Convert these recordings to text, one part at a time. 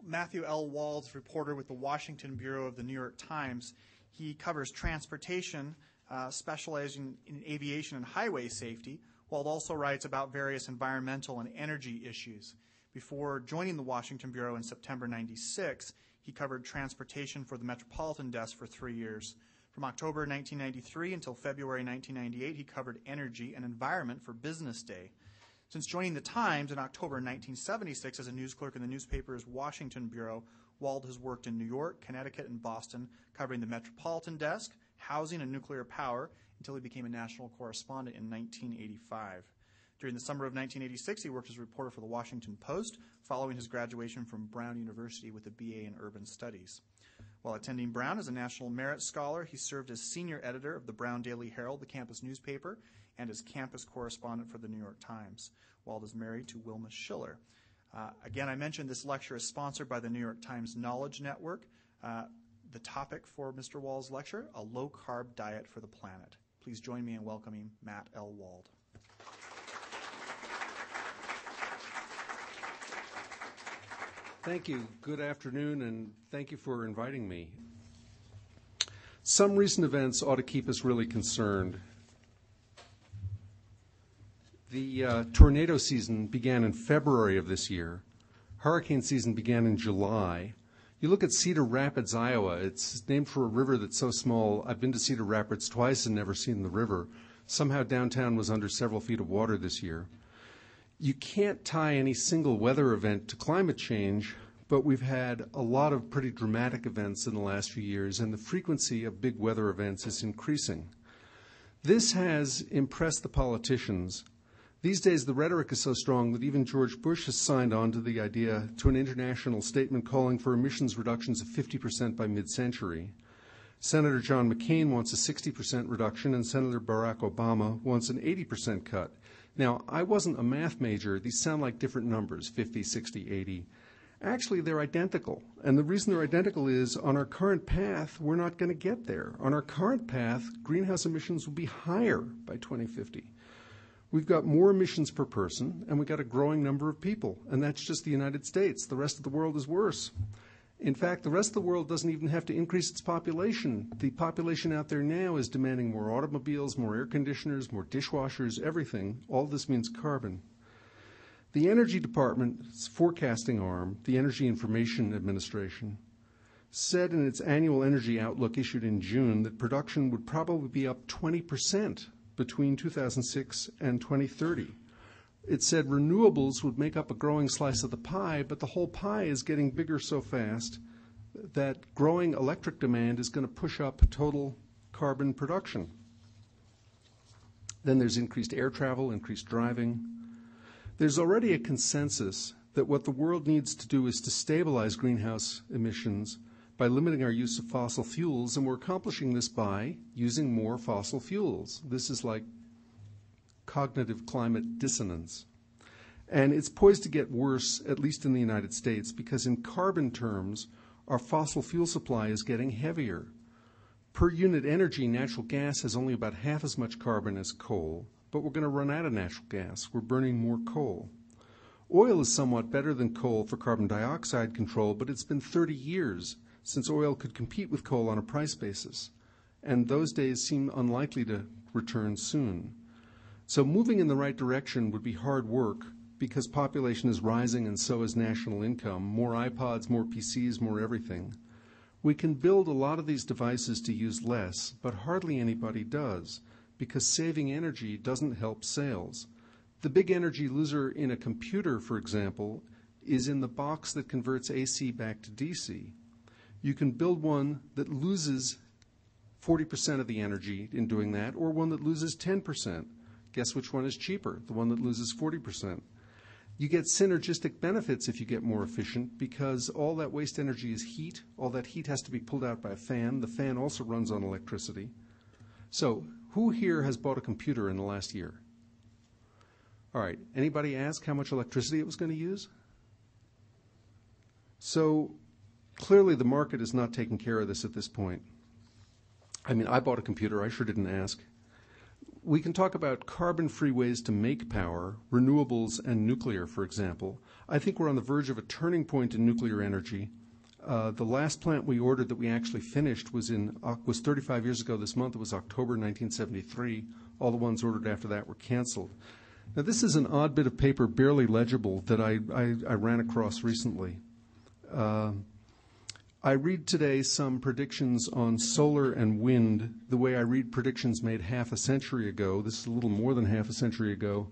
Matthew L. Wald, reporter with the Washington Bureau of the New York Times. He covers transportation, specializing in aviation and highway safety. Wald also writes about various environmental and energy issues. Before joining the Washington Bureau in September '96, he covered transportation for the Metropolitan Desk for 3 years. From October 1993 until February 1998, he covered energy and environment for Business Day. Since joining the Times in October 1976 as a news clerk in the newspaper's Washington Bureau, Wald has worked in New York, Connecticut, and Boston, covering the Metropolitan Desk, housing, and nuclear power, until he became a national correspondent in 1985. During the summer of 1986, he worked as a reporter for the Washington Post, following his graduation from Brown University with a BA in Urban Studies. While attending Brown as a National Merit Scholar, he served as senior editor of the Brown Daily Herald, the campus newspaper, and as campus correspondent for the New York Times. Wald is married to Wilma Schiller. Again, I mentioned this lecture is sponsored by the New York Times Knowledge Network. The topic for Mr. Wald's lecture, a low-carb diet for the planet. Please join me in welcoming Matt L. Wald. Thank you. Good afternoon, and thank you for inviting me. Some recent events ought to keep us really concerned. The tornado season began in February of this year. Hurricane season began in July. You look at Cedar Rapids, Iowa. It's named for a river that's so small. I've been to Cedar Rapids twice and never seen the river. Somehow downtown was under several feet of water this year. You can't tie any single weather event to climate change, but we've had a lot of pretty dramatic events in the last few years, and the frequency of big weather events is increasing. This has impressed the politicians. These days, the rhetoric is so strong that even George Bush has signed on to the idea to an international statement calling for emissions reductions of 50% by mid-century. Senator John McCain wants a 60% reduction, and Senator Barack Obama wants an 80% cut. Now, I wasn't a math major. These sound like different numbers, 50, 60, 80. Actually, they're identical. And the reason they're identical is on our current path, we're not going to get there. On our current path, greenhouse emissions will be higher by 2050. We've got more emissions per person, and we've got a growing number of people. And that's just the United States. The rest of the world is worse. In fact, the rest of the world doesn't even have to increase its population. The population out there now is demanding more automobiles, more air conditioners, more dishwashers, everything. All this means carbon. The Energy Department's forecasting arm, the Energy Information Administration, said in its annual energy outlook issued in June that production would probably be up 20% between 2006 and 2030. It said renewables would make up a growing slice of the pie, but the whole pie is getting bigger so fast that growing electric demand is going to push up total carbon production. Then there's increased air travel, increased driving. There's already a consensus that what the world needs to do is to stabilize greenhouse emissions by limiting our use of fossil fuels, and we're accomplishing this by using more fossil fuels. This is like cognitive climate dissonance. And it's poised to get worse, at least in the United States, because in carbon terms, our fossil fuel supply is getting heavier. Per unit energy, natural gas has only about half as much carbon as coal, but we're going to run out of natural gas. We're burning more coal. Oil is somewhat better than coal for carbon dioxide control, but it's been 30 years since oil could compete with coal on a price basis, and those days seem unlikely to return soon. So moving in the right direction would be hard work because population is rising and so is national income. More iPods, more PCs, more everything. We can build a lot of these devices to use less, but hardly anybody does because saving energy doesn't help sales. The big energy loser in a computer, for example, is in the box that converts AC back to DC. You can build one that loses 40% of the energy in doing that, or one that loses 10%. Guess which one is cheaper? The one that loses 40%. You get synergistic benefits if you get more efficient because all that waste energy is heat. All that heat has to be pulled out by a fan. The fan also runs on electricity. So who here has bought a computer in the last year? All right. Anybody ask how much electricity it was going to use? So clearly the market is not taking care of this at this point. I mean, I bought a computer. I sure didn't ask. We can talk about carbon-free ways to make power, renewables and nuclear, for example. I think we're on the verge of a turning point in nuclear energy. The last plant we ordered that we actually finished was 35 years ago this month. It was October 1973. All the ones ordered after that were canceled. Now, this is an odd bit of paper, barely legible, that I ran across recently. I read today some predictions on solar and wind the way I read predictions made half a century ago. This is a little more than half a century ago.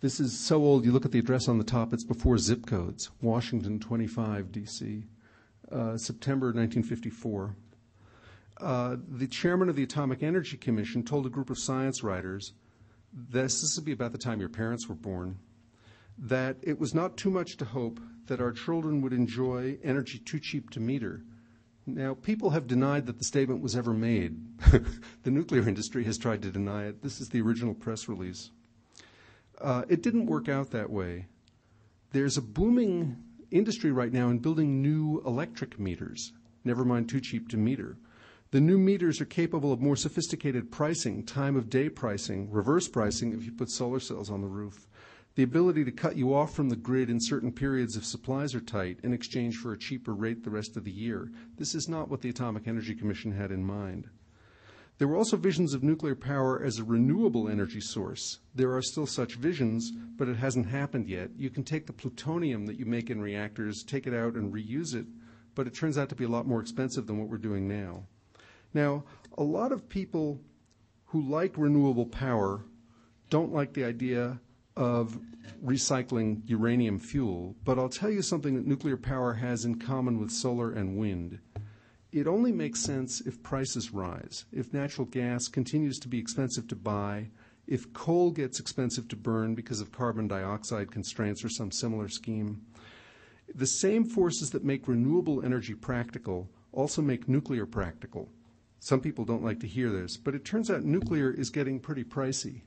This is so old, you look at the address on the top, it's before zip codes. Washington, 25, D.C., September 1954. The chairman of the Atomic Energy Commission told a group of science writers, this would be about the time your parents were born, that it was not too much to hope that our children would enjoy energy too cheap to meter. Now, people have denied that the statement was ever made. The nuclear industry has tried to deny it. This is the original press release. It didn't work out that way. There's a booming industry right now in building new electric meters, never mind too cheap to meter. The new meters are capable of more sophisticated pricing, time of day pricing, reverse pricing if you put solar cells on the roof, the ability to cut you off from the grid in certain periods if supplies are tight in exchange for a cheaper rate the rest of the year. This is not what the Atomic Energy Commission had in mind. There were also visions of nuclear power as a renewable energy source. There are still such visions, but it hasn't happened yet. You can take the plutonium that you make in reactors, take it out and reuse it, but it turns out to be a lot more expensive than what we're doing now. Now, a lot of people who like renewable power don't like the idea of recycling uranium fuel, but I'll tell you something that nuclear power has in common with solar and wind. It only makes sense if prices rise, if natural gas continues to be expensive to buy, if coal gets expensive to burn because of carbon dioxide constraints or some similar scheme. The same forces that make renewable energy practical also make nuclear practical. Some people don't like to hear this, but it turns out nuclear is getting pretty pricey.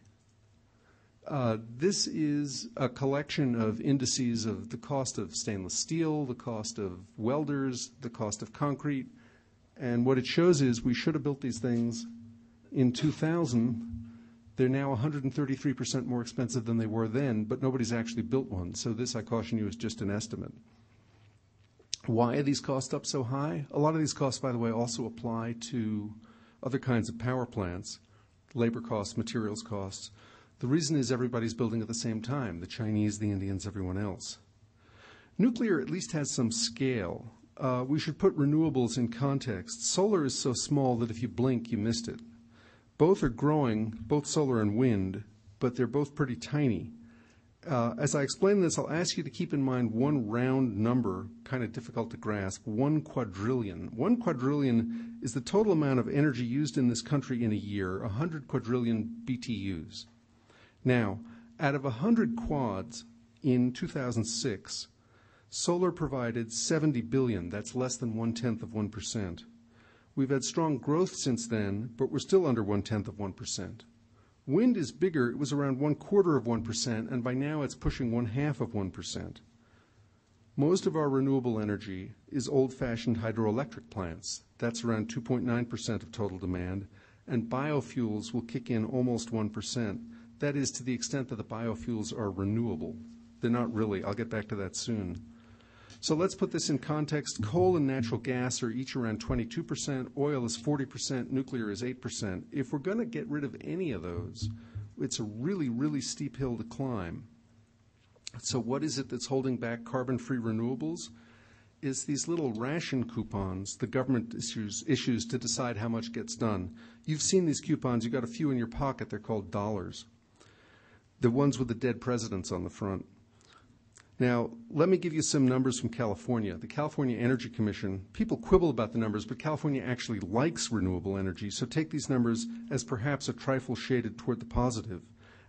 This is a collection of indices of the cost of stainless steel, the cost of welders, the cost of concrete, and what it shows is we should have built these things in 2000. They're now 133% more expensive than they were then, but nobody's actually built one. So this, I caution you, is just an estimate. Why are these costs up so high? A lot of these costs, by the way, also apply to other kinds of power plants, labor costs, materials costs. The reason is everybody's building at the same time, the Chinese, the Indians, everyone else. Nuclear at least has some scale. We should put renewables in context. Solar is so small that if you blink, you missed it. Both are growing, both solar and wind, but they're both pretty tiny. As I explain this, I'll ask you to keep in mind one round number, kind of difficult to grasp, 1 quadrillion. 1 quadrillion is the total amount of energy used in this country in a year, 100 quadrillion BTUs. Now, out of 100 quads in 2006, solar provided 70 billion. That's less than 0.1%. We've had strong growth since then, but we're still under 0.1%. Wind is bigger. It was around 0.25%, and by now it's pushing 0.5%. Most of our renewable energy is old-fashioned hydroelectric plants. That's around 2.9% of total demand, and biofuels will kick in almost 1%. That is, to the extent that the biofuels are renewable. They're not really. I'll get back to that soon. So let's put this in context. Coal and natural gas are each around 22%. Oil is 40%. Nuclear is 8%. If we're going to get rid of any of those, it's a really, really steep hill to climb. So what is it that's holding back carbon-free renewables? Is these little ration coupons the government issues to decide how much gets done. You've seen these coupons. You've got a few in your pocket. They're called dollars. The ones with the dead presidents on the front. Now, let me give you some numbers from California. The California Energy Commission, people quibble about the numbers, but California actually likes renewable energy, so take these numbers as perhaps a trifle shaded toward the positive.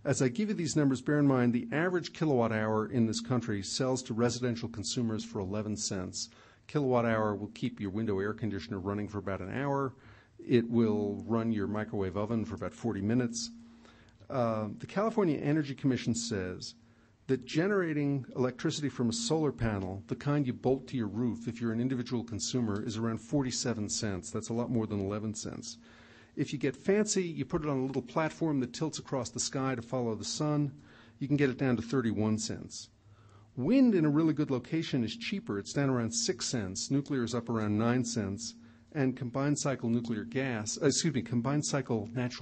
As I give you these numbers, bear in mind the average kilowatt hour in this country sells to residential consumers for 11 cents. Kilowatt hour will keep your window air conditioner running for about an hour. It will run your microwave oven for about 40 minutes. The California Energy Commission says that generating electricity from a solar panel, the kind you bolt to your roof if you're an individual consumer, is around 47 cents. That's a lot more than 11 cents. If you get fancy, you put it on a little platform that tilts across the sky to follow the sun. You can get it down to 31 cents. Wind in a really good location is cheaper. It's down around 6 cents. Nuclear is up around 9 cents. And combined cycle natural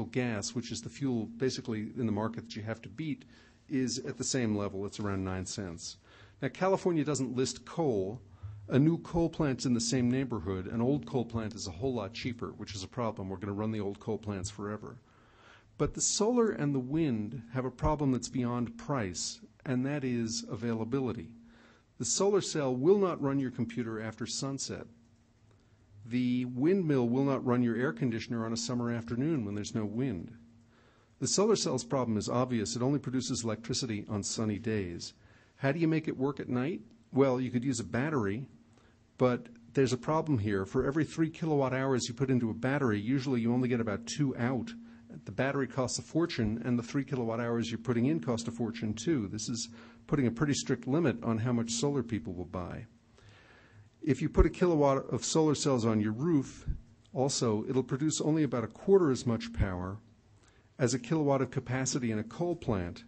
gas, which is the fuel basically in the market that you have to beat, is at the same level. It's around 9 cents. Now, California doesn't list coal. A new coal plant's in the same neighborhood. An old coal plant is a whole lot cheaper, which is a problem. We're going to run the old coal plants forever. But the solar and the wind have a problem that's beyond price, and that is availability. The solar cell will not run your computer after sunset. The windmill will not run your air conditioner on a summer afternoon when there's no wind. The solar cell's problem is obvious. It only produces electricity on sunny days. How do you make it work at night? Well, you could use a battery, but there's a problem here. For every 3 kilowatt hours you put into a battery, usually you only get about 2 out. The battery costs a fortune, and the 3 kilowatt hours you're putting in cost a fortune too. This is putting a pretty strict limit on how much solar people will buy. If you put a kilowatt of solar cells on your roof, also, it'll produce only about a quarter as much power as a kilowatt of capacity in a coal plant,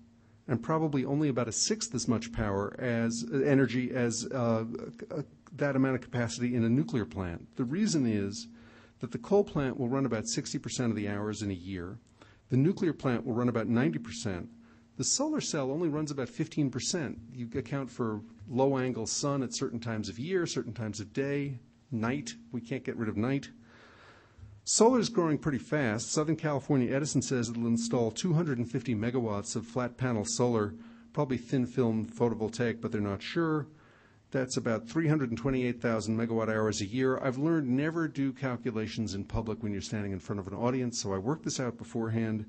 and probably only about a sixth as much power as energy as that amount of capacity in a nuclear plant. The reason is that the coal plant will run about 60% of the hours in a year. The nuclear plant will run about 90%. The solar cell only runs about 15%. You account for low-angle sun at certain times of year, certain times of day, night. We can't get rid of night. Solar is growing pretty fast. Southern California Edison says it'll install 250 megawatts of flat panel solar, probably thin film photovoltaic, but they're not sure. That's about 328,000 megawatt hours a year. I've learned never do calculations in public when you're standing in front of an audience, so I worked this out beforehand.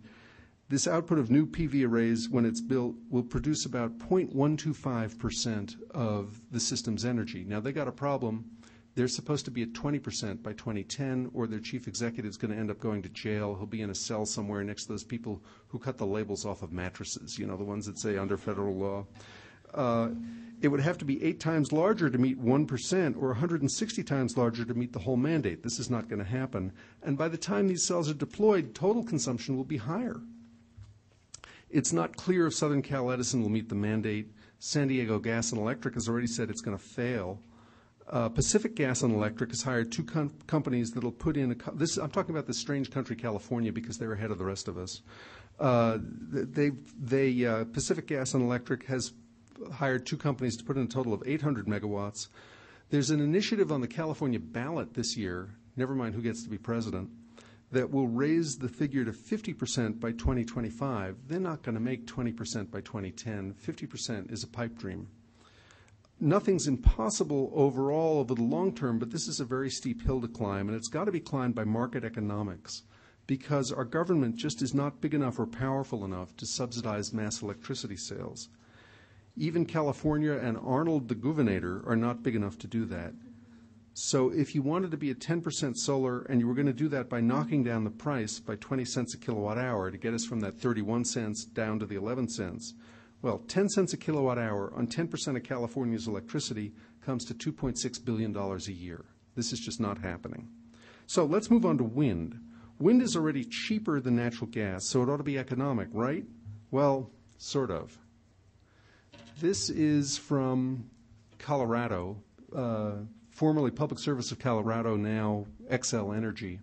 This output of new PV arrays, when it's built, will produce about 0.125% of the system's energy. Now, they got a problem. They're supposed to be at 20% by 2010, or their chief executive is going to end up going to jail. He'll be in a cell somewhere next to those people who cut the labels off of mattresses, you know, the ones that say under federal law. It would have to be 8 times larger to meet 1% or 160 times larger to meet the whole mandate. This is not going to happen. And by the time these cells are deployed, total consumption will be higher. It's not clear if Southern Cal Edison will meet the mandate. San Diego Gas and Electric has already said it's going to fail. Pacific Gas and Electric has hired 2 companies that will put in I'm talking about this strange country, California, because they're ahead of the rest of us. Pacific Gas and Electric has hired 2 companies to put in a total of 800 megawatts. There's an initiative on the California ballot this year, never mind who gets to be president, that will raise the figure to 50% by 2025. They're not going to make 20% by 2010. 50% is a pipe dream. Nothing's impossible overall over the long term, but this is a very steep hill to climb, and it's got to be climbed by market economics because our government just is not big enough or powerful enough to subsidize mass electricity sales. Even California and Arnold, the governor, are not big enough to do that. So if you wanted to be at 10% solar and you were going to do that by knocking down the price by 20 cents a kilowatt hour to get us from that 31 cents down to the 11 cents, well, 10 cents a kilowatt hour on 10% of California's electricity comes to $2.6 billion a year. This is just not happening. So let's move on to wind. Wind is already cheaper than natural gas, so it ought to be economic, right? Well, sort of. This is from Colorado, formerly Public Service of Colorado, now Xcel Energy.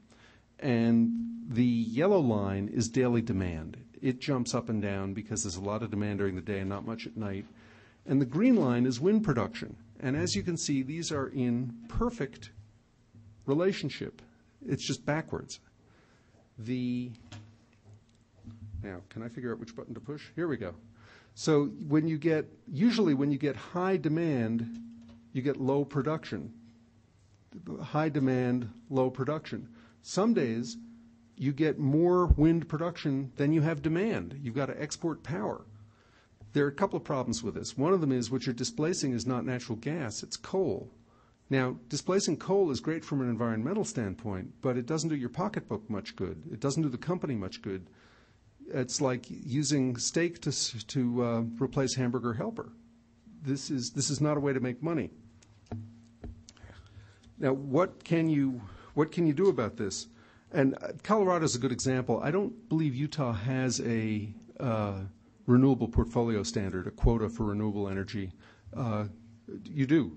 And the yellow line is daily demand. It jumps up and down because there's a lot of demand during the day and not much at night. And the green line is wind production. And as you can see, these are in perfect relationship. It's just backwards. Now, can I figure out which button to push? Here we go. So usually when you get high demand, you get low production. High demand, low production. Some days you get more wind production than you have demand. You've got to export power. There are a couple of problems with this. One of them is what you're displacing is not natural gas, it's coal. Now, displacing coal is great from an environmental standpoint, but it doesn't do your pocketbook much good. It doesn't do the company much good. It's like using steak to replace Hamburger Helper. This is not a way to make money. Now, what can you do about this? And Colorado is a good example. I don't believe Utah has a renewable portfolio standard, a quota for renewable energy. You do?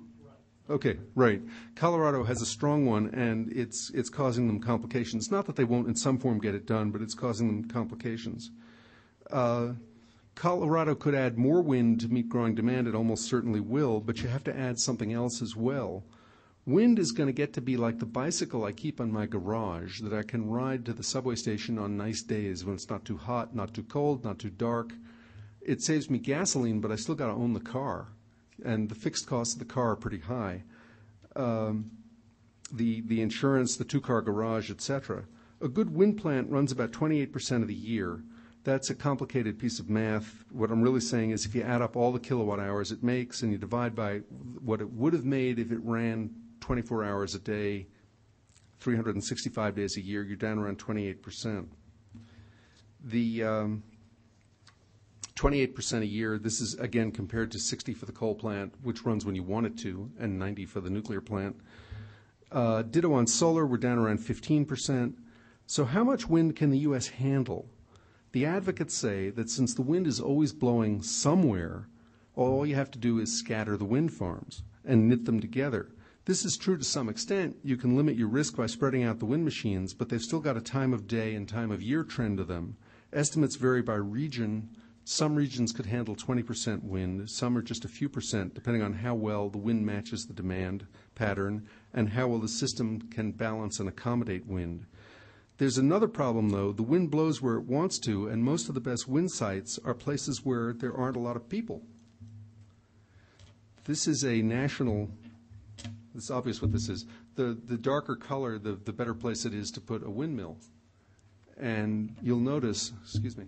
Okay, right. Colorado has a strong one, and it's causing them complications. Not that they won't in some form get it done, but it's causing them complications. Colorado could add more wind to meet growing demand. It almost certainly will, but you have to add something else as well. Wind is going to get to be like the bicycle I keep on my garage that I can ride to the subway station on nice days when it's not too hot, not too cold, not too dark. It saves me gasoline, but I still got to own the car. And the fixed costs of the car are pretty high. The insurance, the two-car garage, etc. A good wind plant runs about 28% of the year. That's a complicated piece of math. What I'm really saying is if you add up all the kilowatt hours it makes and you divide by what it would have made if it ran 24 hours a day, 365 days a year, you're down around 28%. The 28% a year, this is, again, compared to 60 for the coal plant, which runs when you want it to, and 90 for the nuclear plant. Ditto on solar, we're down around 15%. So how much wind can the U.S. handle? The advocates say that since the wind is always blowing somewhere, all you have to do is scatter the wind farms and knit them together. This is true to some extent. You can limit your risk by spreading out the wind machines, but they've still got a time of day and time of year trend to them. Estimates vary by region. Some regions could handle 20% wind. Some are just a few percent, depending on how well the wind matches the demand pattern and how well the system can balance and accommodate wind. There's another problem, though. The wind blows where it wants to, and most of the best wind sites are places where there aren't a lot of people. This is a national, it's obvious what this is. The darker color, the better place it is to put a windmill. And you'll notice, excuse me,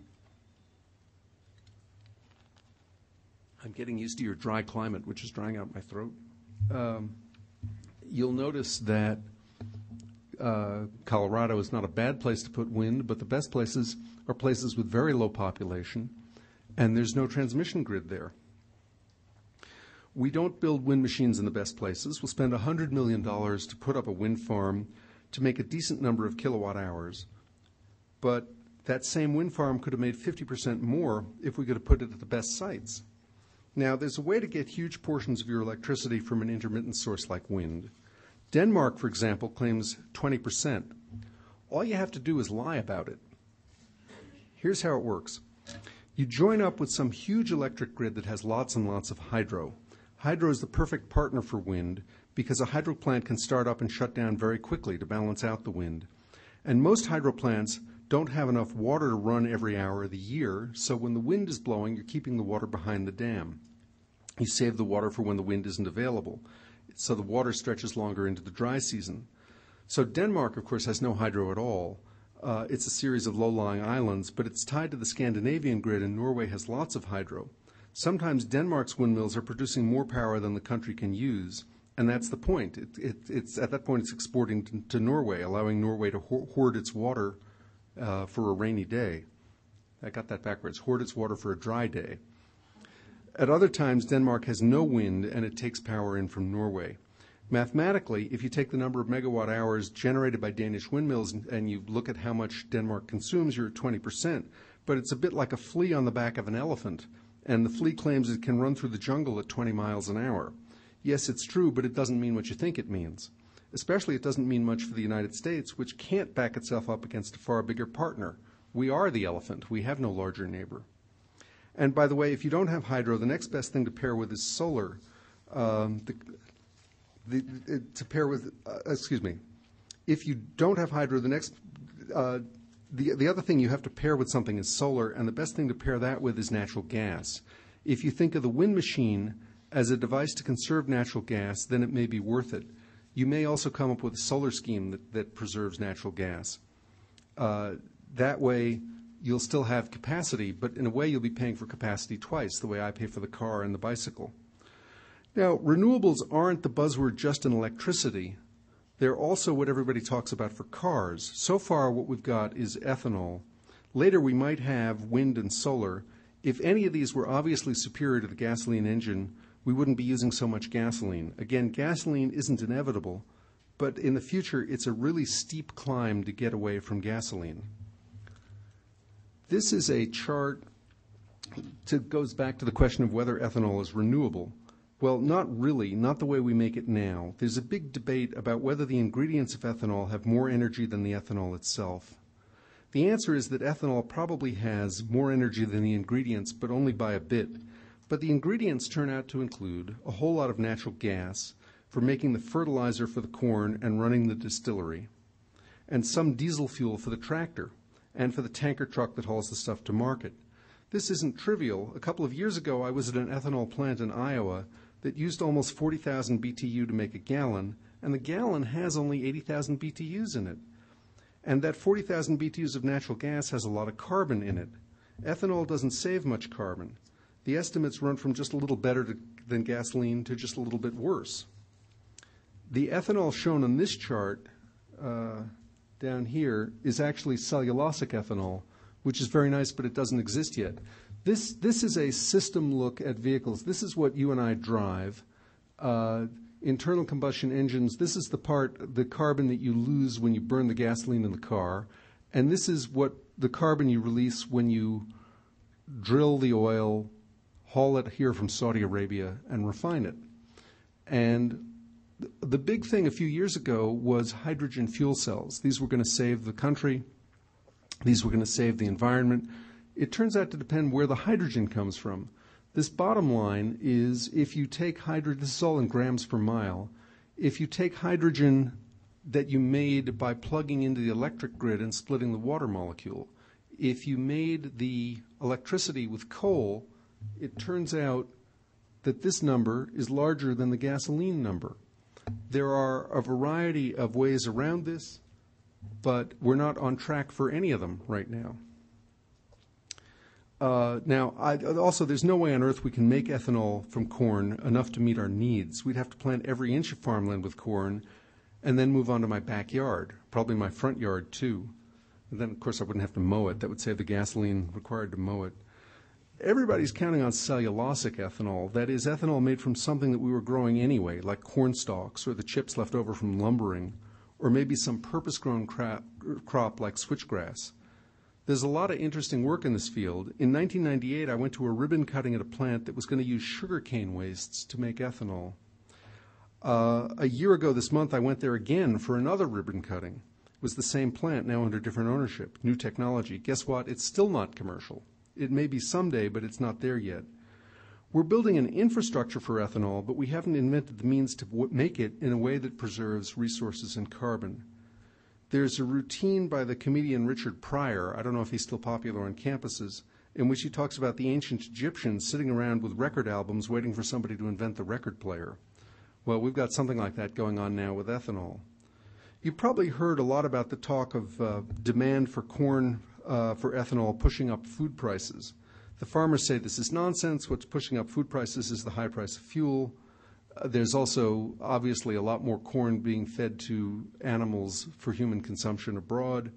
I'm getting used to your dry climate, which is drying out my throat. You'll notice that Colorado is not a bad place to put wind, but the best places are places with very low population, and there's no transmission grid there. We don't build wind machines in the best places. We'll spend $100 million to put up a wind farm to make a decent number of kilowatt hours, but that same wind farm could have made 50% more if we could have put it at the best sites. Now, there's a way to get huge portions of your electricity from an intermittent source like wind. Denmark, for example, claims 20%. All you have to do is lie about it. Here's how it works. You join up with some huge electric grid that has lots and lots of hydro. Hydro is the perfect partner for wind because a hydro plant can start up and shut down very quickly to balance out the wind. And most hydro plants don't have enough water to run every hour of the year, so when the wind is blowing, you're keeping the water behind the dam. You save the water for when the wind isn't available, so the water stretches longer into the dry season. So Denmark, of course, has no hydro at all. It's a series of low-lying islands, but it's tied to the Scandinavian grid, and Norway has lots of hydro. Sometimes Denmark's windmills are producing more power than the country can use, and that's the point. It's at that point, it's exporting to Norway, allowing Norway to hoard its water for a rainy day. I got that backwards. Hoard its water for a dry day. At other times, Denmark has no wind, and it takes power in from Norway. Mathematically, if you take the number of megawatt hours generated by Danish windmills and you look at how much Denmark consumes, you're at 20%. But it's a bit like a flea on the back of an elephant, and the flea claims it can run through the jungle at 20 miles an hour. Yes, it's true, but it doesn't mean what you think it means. Especially it doesn't mean much for the United States, which can't back itself up against a far bigger partner. We are the elephant. We have no larger neighbor. And by the way, if you don't have hydro, the next best thing to pair with is solar. If you don't have hydro, the other thing you have to pair with something is solar, and the best thing to pair that with is natural gas. If you think of the wind machine as a device to conserve natural gas, then it may be worth it. You may also come up with a solar scheme that preserves natural gas. That way, you'll still have capacity, but in a way, you'll be paying for capacity twice, the way I pay for the car and the bicycle. Now, renewables aren't the buzzword just in electricity. They're also what everybody talks about for cars. So far, what we've got is ethanol. Later, we might have wind and solar. If any of these were obviously superior to the gasoline engine, we wouldn't be using so much gasoline. Again, gasoline isn't inevitable, but in the future, it's a really steep climb to get away from gasoline. This is a chart that goes back to the question of whether ethanol is renewable. Well, not really, not the way we make it now. There's a big debate about whether the ingredients of ethanol have more energy than the ethanol itself. The answer is that ethanol probably has more energy than the ingredients, but only by a bit. But the ingredients turn out to include a whole lot of natural gas for making the fertilizer for the corn and running the distillery, and some diesel fuel for the tractor and for the tanker truck that hauls the stuff to market. This isn't trivial. A couple of years ago, I was at an ethanol plant in Iowa that used almost 40,000 BTU to make a gallon, and the gallon has only 80,000 BTUs in it. And that 40,000 BTUs of natural gas has a lot of carbon in it. Ethanol doesn't save much carbon. The estimates run from just a little better than gasoline to just a little bit worse. The ethanol shown on this chart down here is actually cellulosic ethanol, which is very nice, but it doesn't exist yet. This is a system look at vehicles. This is what you and I drive. Internal combustion engines, this is the carbon that you lose when you burn the gasoline in the car. And this is what the carbon you release when you drill the oil, haul it here from Saudi Arabia, and refine it. And the big thing a few years ago was hydrogen fuel cells. These were going to save the country. These were going to save the environment. It turns out to depend where the hydrogen comes from. This bottom line is if you take hydrogen, this is all in grams per mile, if you take hydrogen that you made by plugging into the electric grid and splitting the water molecule, if you made the electricity with coal, it turns out that this number is larger than the gasoline number. There are a variety of ways around this, but we're not on track for any of them right now. Also, there's no way on earth we can make ethanol from corn enough to meet our needs. We'd have to plant every inch of farmland with corn and then move on to my backyard, probably my front yard too. And then, of course, I wouldn't have to mow it. That would save the gasoline required to mow it. Everybody's counting on cellulosic ethanol. That is ethanol made from something that we were growing anyway, like corn stalks or the chips left over from lumbering, or maybe some purpose-grown crop like switchgrass. There's a lot of interesting work in this field. In 1998, I went to a ribbon cutting at a plant that was going to use sugarcane wastes to make ethanol. A year ago this month, I went there again for another ribbon cutting. It was the same plant, now under different ownership, new technology. Guess what? It's still not commercial. It may be someday, but it's not there yet. We're building an infrastructure for ethanol, but we haven't invented the means to make it in a way that preserves resources and carbon. There's a routine by the comedian Richard Pryor, I don't know if he's still popular on campuses, in which he talks about the ancient Egyptians sitting around with record albums waiting for somebody to invent the record player. Well, we've got something like that going on now with ethanol. You probably heard a lot about the talk of demand for corn for ethanol pushing up food prices. The farmers say this is nonsense. What's pushing up food prices is the high price of fuel. There's also obviously a lot more corn being fed to animals for human consumption abroad.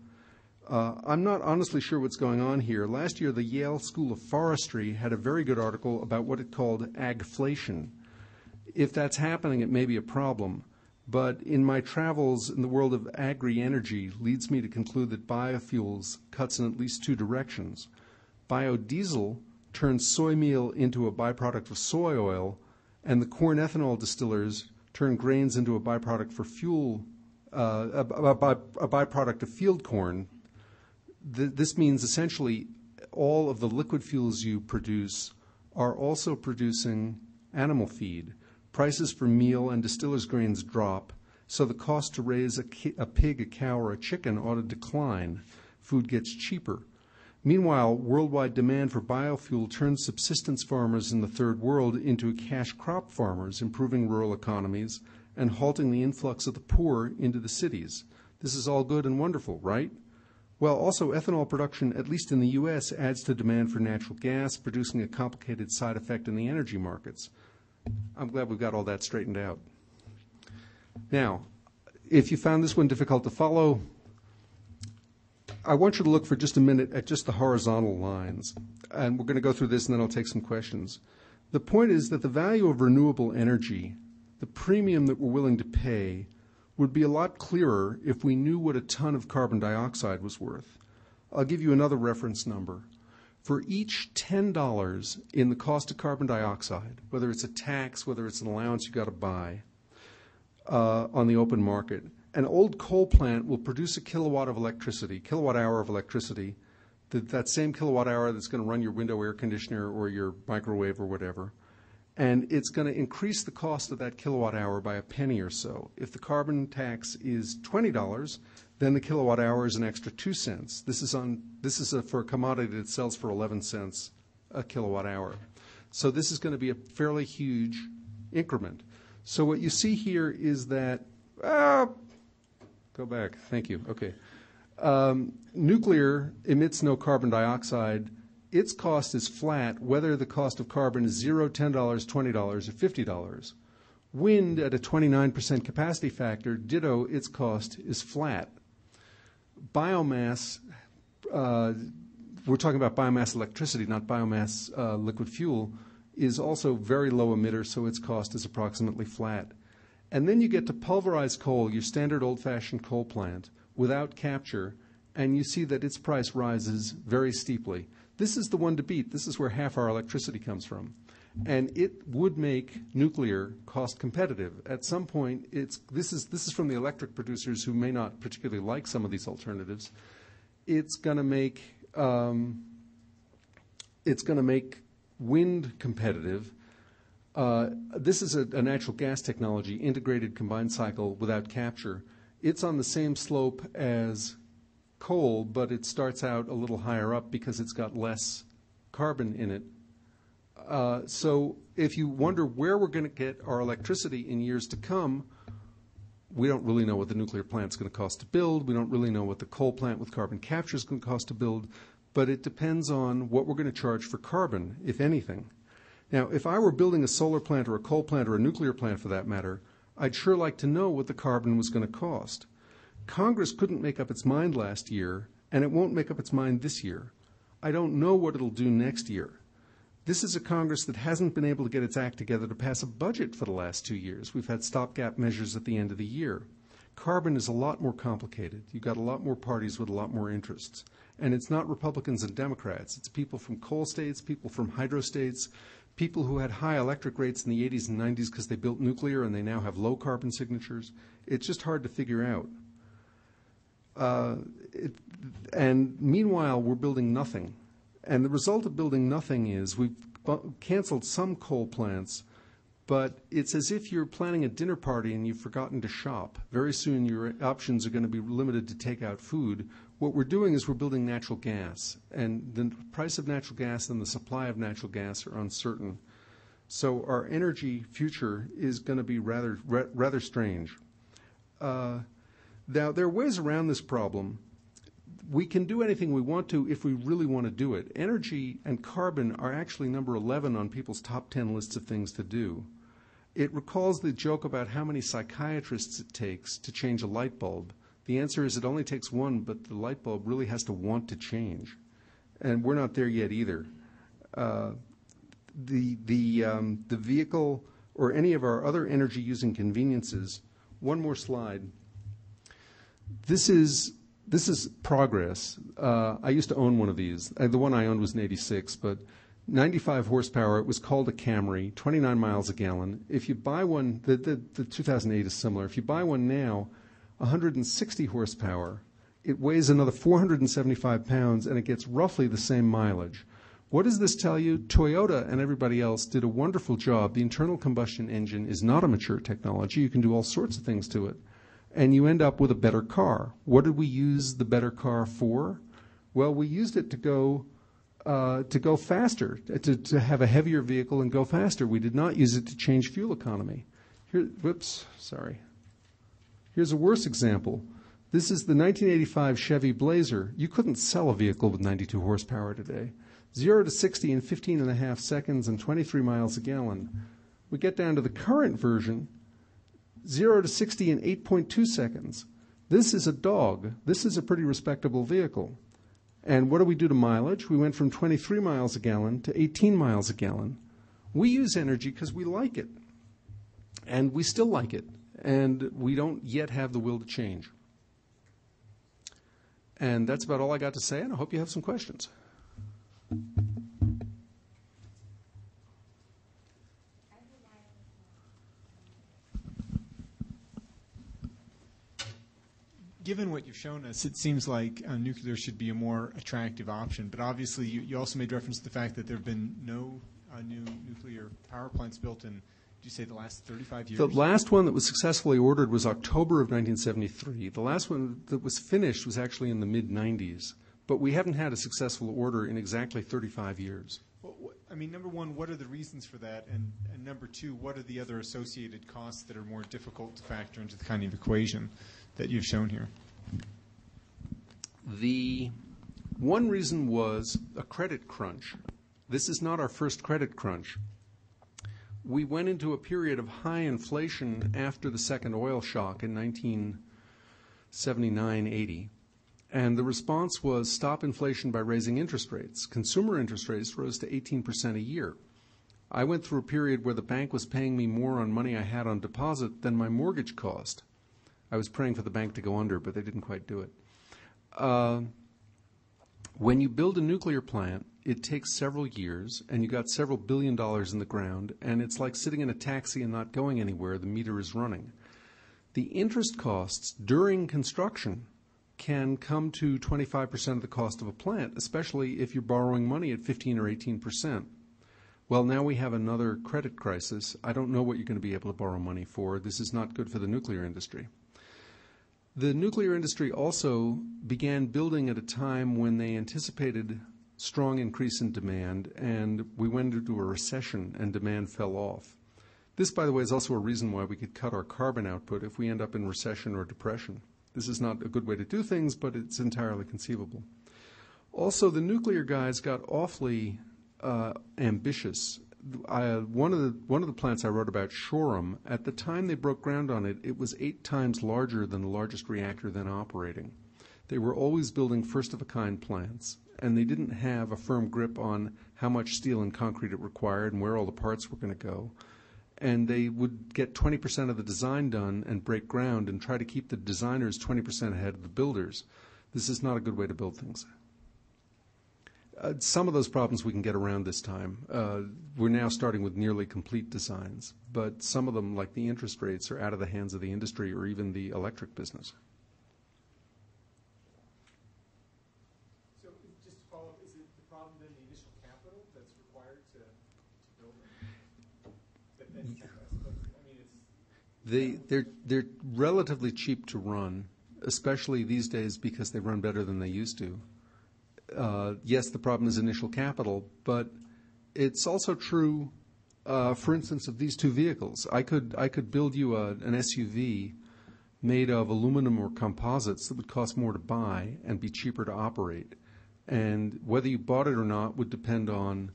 I'm not honestly sure what's going on here. Last year, the Yale School of Forestry had a very good article about what it called agflation. If that's happening, it may be a problem. But in my travels in the world of agri-energy leads me to conclude that biofuels cuts in at least two directions. Biodiesel turns soy meal into a byproduct of soy oil, and the corn ethanol distillers turn grains into a byproduct for fuel, a byproduct of field corn. This means essentially all of the liquid fuels you produce are also producing animal feed. Prices for meal and distillers' grains drop, so the cost to raise a pig, a cow, or a chicken ought to decline. Food gets cheaper. Meanwhile, worldwide demand for biofuel turns subsistence farmers in the third world into cash crop farmers, improving rural economies and halting the influx of the poor into the cities. This is all good and wonderful, right? Well, also ethanol production, at least in the U.S., adds to demand for natural gas, producing a complicated side effect in the energy markets. I'm glad we've got all that straightened out. Now, if you found this one difficult to follow, I want you to look for just a minute at just the horizontal lines. And we're going to go through this and then I'll take some questions. The point is that the value of renewable energy, the premium that we're willing to pay, would be a lot clearer if we knew what a ton of carbon dioxide was worth. I'll give you another reference number. For each $10 in the cost of carbon dioxide, whether it's a tax, whether it's an allowance you got to buy on the open market, an old coal plant will produce a kilowatt hour of electricity, that same kilowatt hour that's going to run your window air conditioner or your microwave or whatever, and it's going to increase the cost of that kilowatt hour by a penny or so. If the carbon tax is $20, then the kilowatt hour is an extra 2 cents. This is for a commodity that sells for 11 cents a kilowatt hour. So this is going to be a fairly huge increment. So what you see here is that, go back, thank you, okay. Nuclear emits no carbon dioxide. Its cost is flat, whether the cost of carbon is $0, $10, $20, or $50. Wind at a 29% capacity factor, ditto, its cost is flat. Biomass, we're talking about biomass electricity, not biomass liquid fuel, is also very low emitter, so its cost is approximately flat. And then you get to pulverized coal, your standard old-fashioned coal plant, without capture, and you see that its price rises very steeply. This is the one to beat. This is where half our electricity comes from. And it would make nuclear cost competitive. At some point, this is from the electric producers who may not particularly like some of these alternatives. It's going to make wind competitive. This is a natural gas technology, integrated combined cycle without capture. It's on the same slope as coal, but it starts out a little higher up because it's got less carbon in it. So if you wonder where we're going to get our electricity in years to come, we don't really know what the nuclear plant's going to cost to build. We don't really know what the coal plant with carbon capture is going to cost to build. But it depends on what we're going to charge for carbon, if anything. Now, if I were building a solar plant or a coal plant or a nuclear plant for that matter, I'd sure like to know what the carbon was going to cost. Congress couldn't make up its mind last year, and it won't make up its mind this year. I don't know what it'll do next year. This is a Congress that hasn't been able to get its act together to pass a budget for the last 2 years. We've had stopgap measures at the end of the year. Carbon is a lot more complicated. You've got a lot more parties with a lot more interests. And it's not Republicans and Democrats. It's people from coal states, people from hydro states, people who had high electric rates in the 80s and 90s because they built nuclear and they now have low carbon signatures. It's just hard to figure out. And meanwhile, we're building nothing. And the result of building nothing is we've canceled some coal plants, but it's as if you're planning a dinner party and you've forgotten to shop. Very soon your options are going to be limited to takeout food. What we're doing is we're building natural gas, and the price of natural gas and the supply of natural gas are uncertain. So our energy future is going to be rather strange. Now, there are ways around this problem. We can do anything we want to if we really want to do it. Energy and carbon are actually number 11 on people's top 10 lists of things to do. It recalls the joke about how many psychiatrists it takes to change a light bulb. The answer is it only takes one, but the light bulb really has to want to change. And we're not there yet either. The vehicle or any of our other energy-using conveniences, one more slide. This is progress. I used to own one of these. The one I owned was an 86, but 95 horsepower. It was called a Camry, 29 miles a gallon. If you buy one, the 2008 is similar. If you buy one now, 160 horsepower, it weighs another 475 pounds, and it gets roughly the same mileage. What does this tell you? Toyota and everybody else did a wonderful job. The internal combustion engine is not a mature technology. You can do all sorts of things to it. And you end up with a better car. What did we use the better car for? Well, we used it to go faster, to have a heavier vehicle and go faster. We did not use it to change fuel economy. Here's a worse example. This is the 1985 Chevy Blazer. You couldn't sell a vehicle with 92 horsepower today. 0 to 60 in 15.5 seconds and 23 miles a gallon. We get down to the current version, 0 to 60 in 8.2 seconds. This is a dog. This is a pretty respectable vehicle. And what do we do to mileage? We went from 23 miles a gallon to 18 miles a gallon. We use energy because we like it. And we still like it. and we don't yet have the will to change. And that's about all I got to say, and I hope you have some questions. Given what you've shown us, it seems like nuclear should be a more attractive option. But obviously, you also made reference to the fact that there have been no new nuclear power plants built in, did you say, the last 35 years? The last one that was successfully ordered was October of 1973. The last one that was finished was actually in the mid-90s. But we haven't had a successful order in exactly 35 years. Well, I mean, number one, what are the reasons for that? And number two, what are the other associated costs that are more difficult to factor into the kind of equation that you've shown here? The one reason was a credit crunch. This is not our first credit crunch. We went into a period of high inflation after the second oil shock in 1979-80. And the response was stop inflation by raising interest rates. Consumer interest rates rose to 18% a year. I went through a period where the bank was paying me more on money I had on deposit than my mortgage cost. I was praying for the bank to go under, but they didn't quite do it. When you build a nuclear plant, it takes several years, and you got several $1 billion in the ground, and it's like sitting in a taxi and not going anywhere. The meter is running. The interest costs during construction can come to 25% of the cost of a plant, especially if you're borrowing money at 15 or 18%. Well, now we have another credit crisis. I don't know what you're going to be able to borrow money for. This is not good for the nuclear industry. The nuclear industry also began building at a time when they anticipated strong increase in demand, and we went into a recession and demand fell off. This, by the way, is also a reason why we could cut our carbon output if we end up in recession or depression. This is not a good way to do things, but it's entirely conceivable. Also, the nuclear guys got awfully ambitious. One of the plants I wrote about, Shoreham, at the time they broke ground on it, it was 8 times larger than the largest reactor then operating. They were always building first-of-a-kind plants, and they didn't have a firm grip on how much steel and concrete it required and where all the parts were going to go. And they would get 20% of the design done and break ground and try to keep the designers 20% ahead of the builders. This is not a good way to build things. Some of those problems we can get around this time. We're now starting with nearly complete designs, but some of them, like the interest rates, are out of the hands of the industry or even the electric business. So just to follow up, is it the problem then the initial capital that's required to build them? They're relatively cheap to run, especially these days because they run better than they used to. Yes, the problem is initial capital, but it's also true, for instance, of these two vehicles. I could build you an SUV made of aluminum or composites that would cost more to buy and be cheaper to operate. And whether you bought it or not would depend on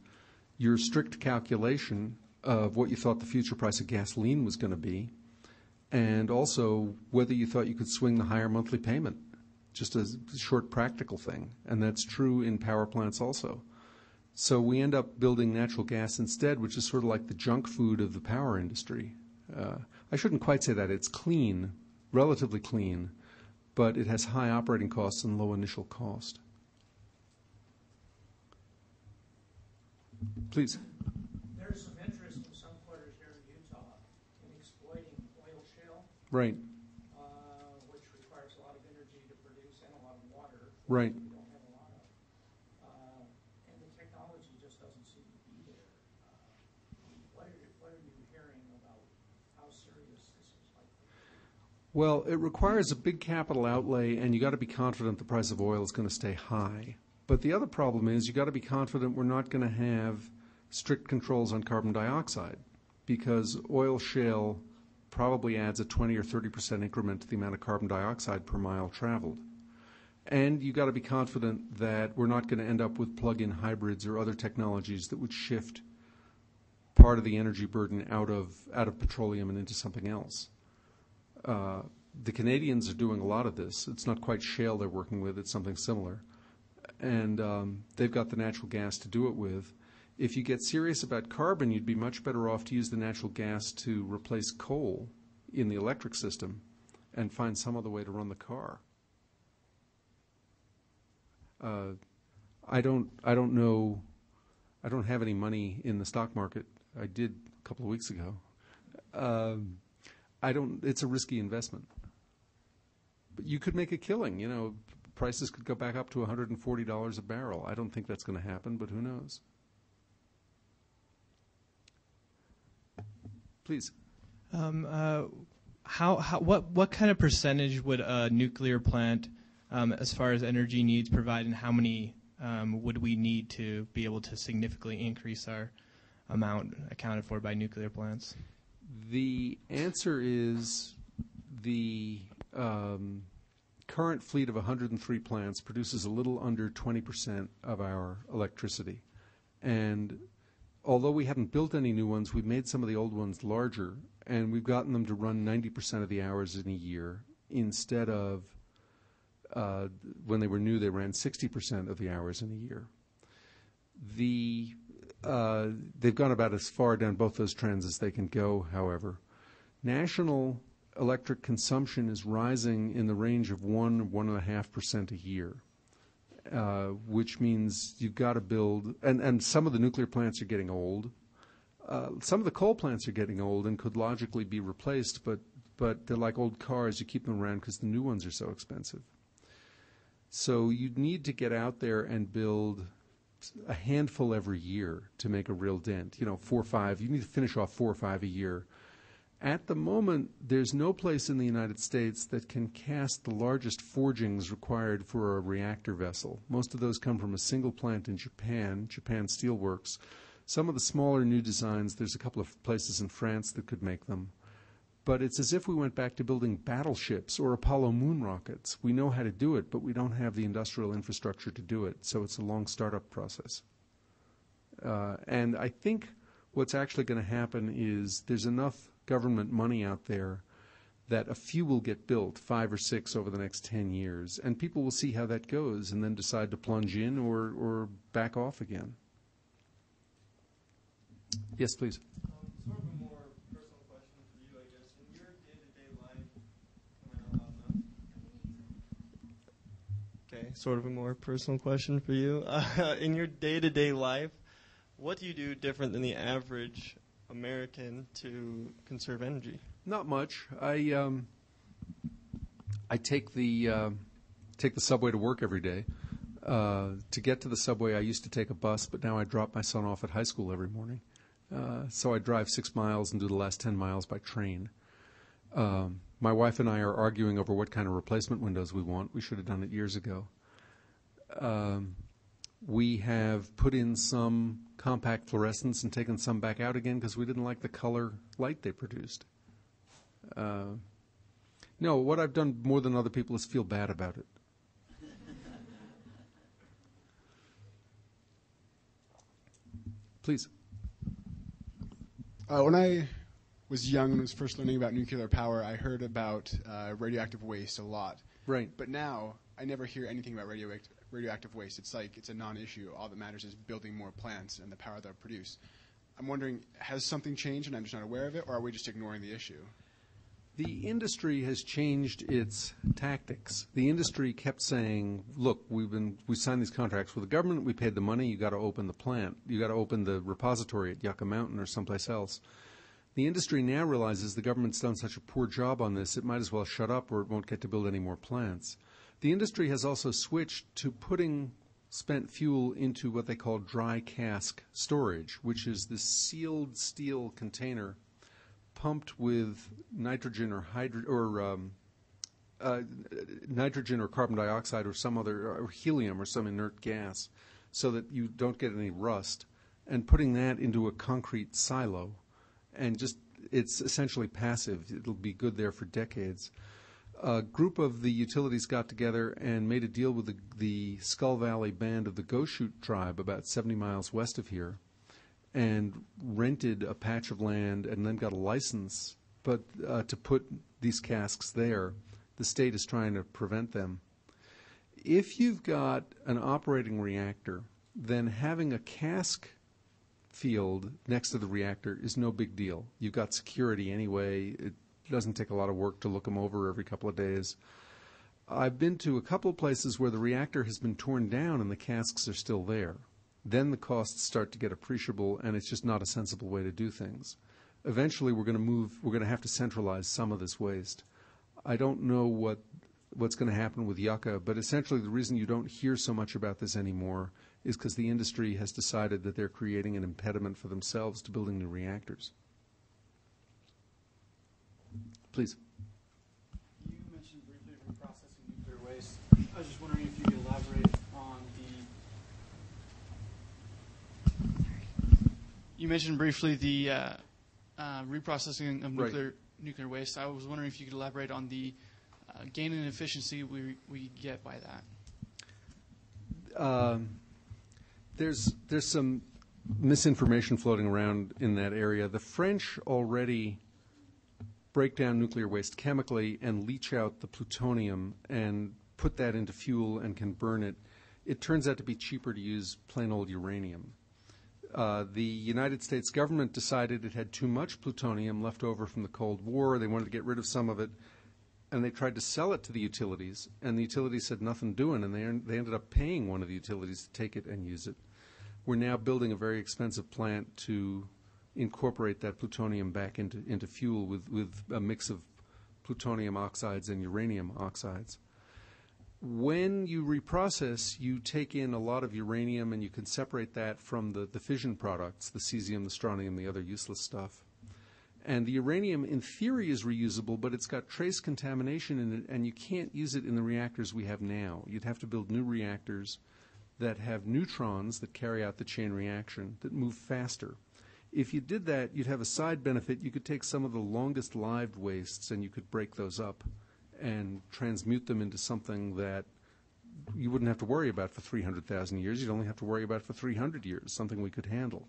your strict calculation of what you thought the future price of gasoline was going to be, and also whether you thought you could swing the higher monthly payment. Just a short practical thing, and that's true in power plants also. So we end up building natural gas instead, which is sort of like the junk food of the power industry. I shouldn't quite say that. It's clean, relatively clean, but it has high operating costs and low initial cost. Please. There's some interest in some quarters here in Utah in exploiting oil shale. Right. Right. We don't have a lot of, and the technology just doesn't seem to be there. What are you hearing about how serious this is likely? Well, it requires a big capital outlay, and you got to be confident the price of oil is going to stay high. But the other problem is you got to be confident we're not going to have strict controls on carbon dioxide, because oil shale probably adds a 20 or 30% increment to the amount of carbon dioxide per mile traveled. And you got to be confident that we're not going to end up with plug-in hybrids or other technologies that would shift part of the energy burden out of petroleum and into something else. The Canadians are doing a lot of this. It's not quite shale they're working with. It's something similar. And they've got the natural gas to do it with. If you get serious about carbon, you'd be much better off to use the natural gas to replace coal in the electric system and find some other way to run the car. I don't know. I don't have any money in the stock market. I did a couple of weeks ago. It's a risky investment. But you could make a killing. Prices could go back up to $140 a barrel. I don't think that's going to happen, but who knows? Please. What kind of percentage would a nuclear plant, as far as energy needs, provide, and how many would we need to be able to significantly increase our amount accounted for by nuclear plants? The answer is the current fleet of 103 plants produces a little under 20% of our electricity. And although we haven't built any new ones, we've made some of the old ones larger, and we've gotten them to run 90% of the hours in a year instead of when they were new, they ran 60% of the hours in a year. They've gone about as far down both those trends as they can go, however. National electric consumption is rising in the range of 1.5% a year, which means you've got to build, and some of the nuclear plants are getting old. Some of the coal plants are getting old and could logically be replaced, but they're like old cars. You keep them around because the new ones are so expensive. So you'd need to get out there and build a handful every year to make a real dent. 4 or 5. You need to finish off 4 or 5 a year. At the moment, there's no place in the United States that can cast the largest forgings required for a reactor vessel. Most of those come from a single plant in Japan, Japan Steelworks. Some of the smaller new designs, there's a couple of places in France that could make them. But it's as if we went back to building battleships or Apollo moon rockets. We know how to do it, but we don't have the industrial infrastructure to do it, so it's a long startup process. And I think what's actually going to happen is there's enough government money out there that a few will get built, 5 or 6 over the next 10 years, and people will see how that goes and then decide to plunge in or back off again. Yes, please. Sort of a more personal question for you, I guess. In your day-to-day life, am I not loud enough? Okay, sort of a more personal question for you. In your day-to-day life, what do you do different than the average American to conserve energy? Not much. I take the subway to work every day. To get to the subway, I used to take a bus, but now I drop my son off at high school every morning. So I drive 6 miles and do the last 10 miles by train. My wife and I are arguing over what kind of replacement windows we want. We should have done it years ago. We have put in some compact fluorescents and taken some back out again because we didn't like the color light they produced. No, what I've done more than other people is feel bad about it. Please. When I was young and was first learning about nuclear power, I heard about radioactive waste a lot. Right. But now I never hear anything about radioactive waste. It's like it's a non-issue. All that matters is building more plants and the power they'll produce. I'm wondering, has something changed and I'm just not aware of it, or are we just ignoring the issue? The industry has changed its tactics. The industry kept saying, look, we signed these contracts with the government, we paid the money, you got to open the plant. You got to open the repository at Yucca Mountain or someplace else. The industry now realizes the government's done such a poor job on this, it might as well shut up or it won't get to build any more plants. The industry has also switched to putting spent fuel into what they call dry cask storage, which is this sealed steel container pumped with nitrogen or nitrogen or carbon dioxide or some other or helium or some inert gas, so that you don't get any rust, and putting that into a concrete silo, and just it's essentially passive. It'll be good there for decades. A group of the utilities got together and made a deal with the Skull Valley band of the Goshute tribe about 70 miles west of here, and rented a patch of land and then got a license, but to put these casks there. The state is trying to prevent them. If you've got an operating reactor, then having a cask field next to the reactor is no big deal. You've got security anyway. It doesn't take a lot of work to look them over every couple of days. I've been to a couple of places where the reactor has been torn down and the casks are still there. Then the costs start to get appreciable, and it's just not a sensible way to do things. Eventually, we're going to have to centralize some of this waste. I don't know what's going to happen with Yucca, but essentially the reason you don't hear so much about this anymore is because the industry has decided that they're creating an impediment for themselves to building new reactors. Please. You mentioned briefly reprocessing nuclear waste. I was just wondering if you could elaborate on You mentioned briefly the reprocessing of nuclear waste. I was wondering if you could elaborate on the gain in efficiency we get by that. There's some misinformation floating around in that area. The French already break down nuclear waste chemically and leach out the plutonium and put that into fuel and can burn it. It turns out to be cheaper to use plain old uranium. The United States government decided it had too much plutonium left over from the Cold War. They wanted to get rid of some of it, and they tried to sell it to the utilities, and the utilities said nothing doing, and they ended up paying one of the utilities to take it and use it. We're now building a very expensive plant to incorporate that plutonium back into fuel with a mix of plutonium oxides and uranium oxides. When you reprocess, you take in a lot of uranium and you can separate that from the fission products, the cesium, the strontium, the other useless stuff. And the uranium, in theory, is reusable, but it's got trace contamination in it, and you can't use it in the reactors we have now. You'd have to build new reactors that have neutrons that carry out the chain reaction, that move faster. If you did that, you'd have a side benefit. You could take some of the longest lived wastes and you could break those up and transmute them into something that you wouldn't have to worry about for 300,000 years. You'd only have to worry about for 300 years, something we could handle.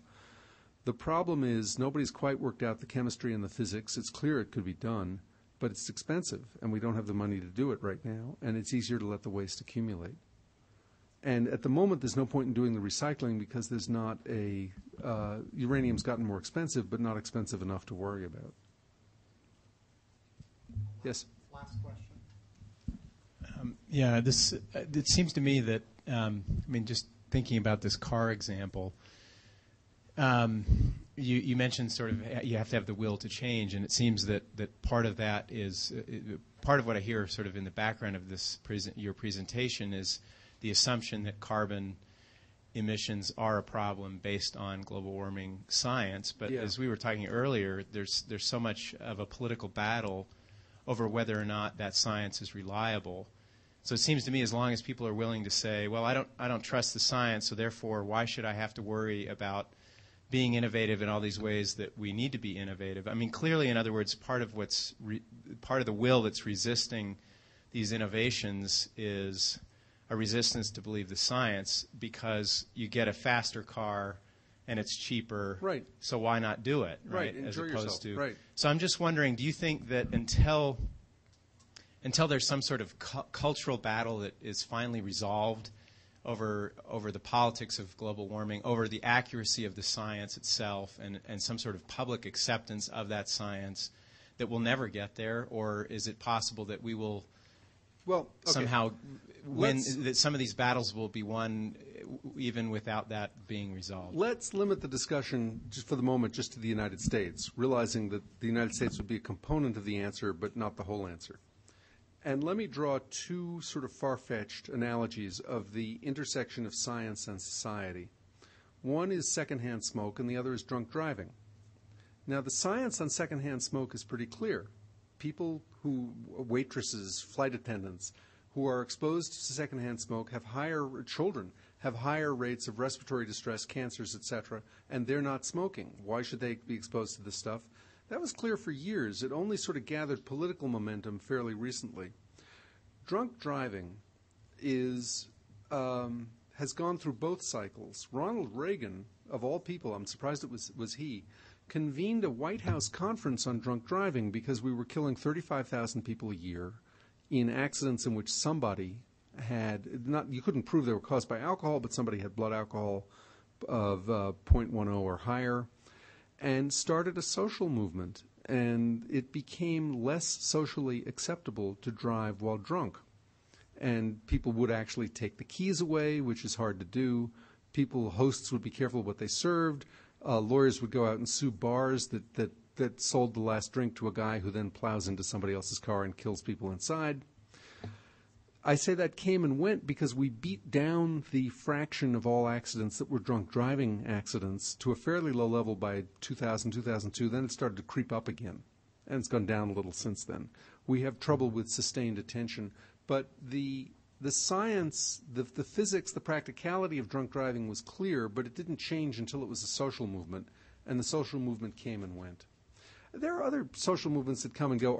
The problem is nobody's quite worked out the chemistry and the physics. It's clear it could be done, but it's expensive, and we don't have the money to do it right now, and it's easier to let the waste accumulate. And at the moment, there's no point in doing the recycling because there's not uranium's gotten more expensive, but not expensive enough to worry about. Yes? Last question. It seems to me that, just thinking about this car example, you mentioned sort of you have to have the will to change, and it seems that part of that is part of what I hear sort of in the background of this your presentation is the assumption that carbon emissions are a problem based on global warming science. But as we were talking earlier, there's so much of a political battle over whether or not that science is reliable. So it seems to me as long as people are willing to say, well, I don't trust the science, so therefore why should I have to worry about being innovative in all these ways that we need to be innovative? I mean, clearly, in other words, part of the will that's resisting these innovations is a resistance to believe the science because you get a faster car and it's cheaper. Right. So why not do it? Right. As Enjoy opposed yourself. to. Right. So I'm just wondering, do you think that until there's some sort of cultural battle that is finally resolved over the politics of global warming, over the accuracy of the science itself, and some sort of public acceptance of that science, that we'll never get there? Or is it possible that we will somehow win, that some of these battles will be won even without that being resolved? Let's limit the discussion just for the moment just to the United States, realizing that the United States would be a component of the answer but not the whole answer. And let me draw two sort of far-fetched analogies of the intersection of science and society. One is secondhand smoke and the other is drunk driving. Now, the science on secondhand smoke is pretty clear. Waitresses, flight attendants, who are exposed to secondhand smoke children have higher rates of respiratory distress, cancers, etc., and they're not smoking. Why should they be exposed to this stuff? That was clear for years. It only sort of gathered political momentum fairly recently. Drunk driving has gone through both cycles. Ronald Reagan, of all people, I'm surprised it was he, convened a White House conference on drunk driving because we were killing 35,000 people a year in accidents in which somebody you couldn't prove they were caused by alcohol, but somebody had blood alcohol of 0.10 or higher, and started a social movement and it became less socially acceptable to drive while drunk. And people would actually take the keys away, which is hard to do. Hosts would be careful what they served. Lawyers would go out and sue bars that sold the last drink to a guy who then plows into somebody else's car and kills people inside. I say that came and went because we beat down the fraction of all accidents that were drunk driving accidents to a fairly low level by 2000, 2002. Then it started to creep up again, and it's gone down a little since then. We have trouble with sustained attention, but the science, the physics, the practicality of drunk driving was clear, but it didn't change until it was a social movement, and the social movement came and went. There are other social movements that come and go.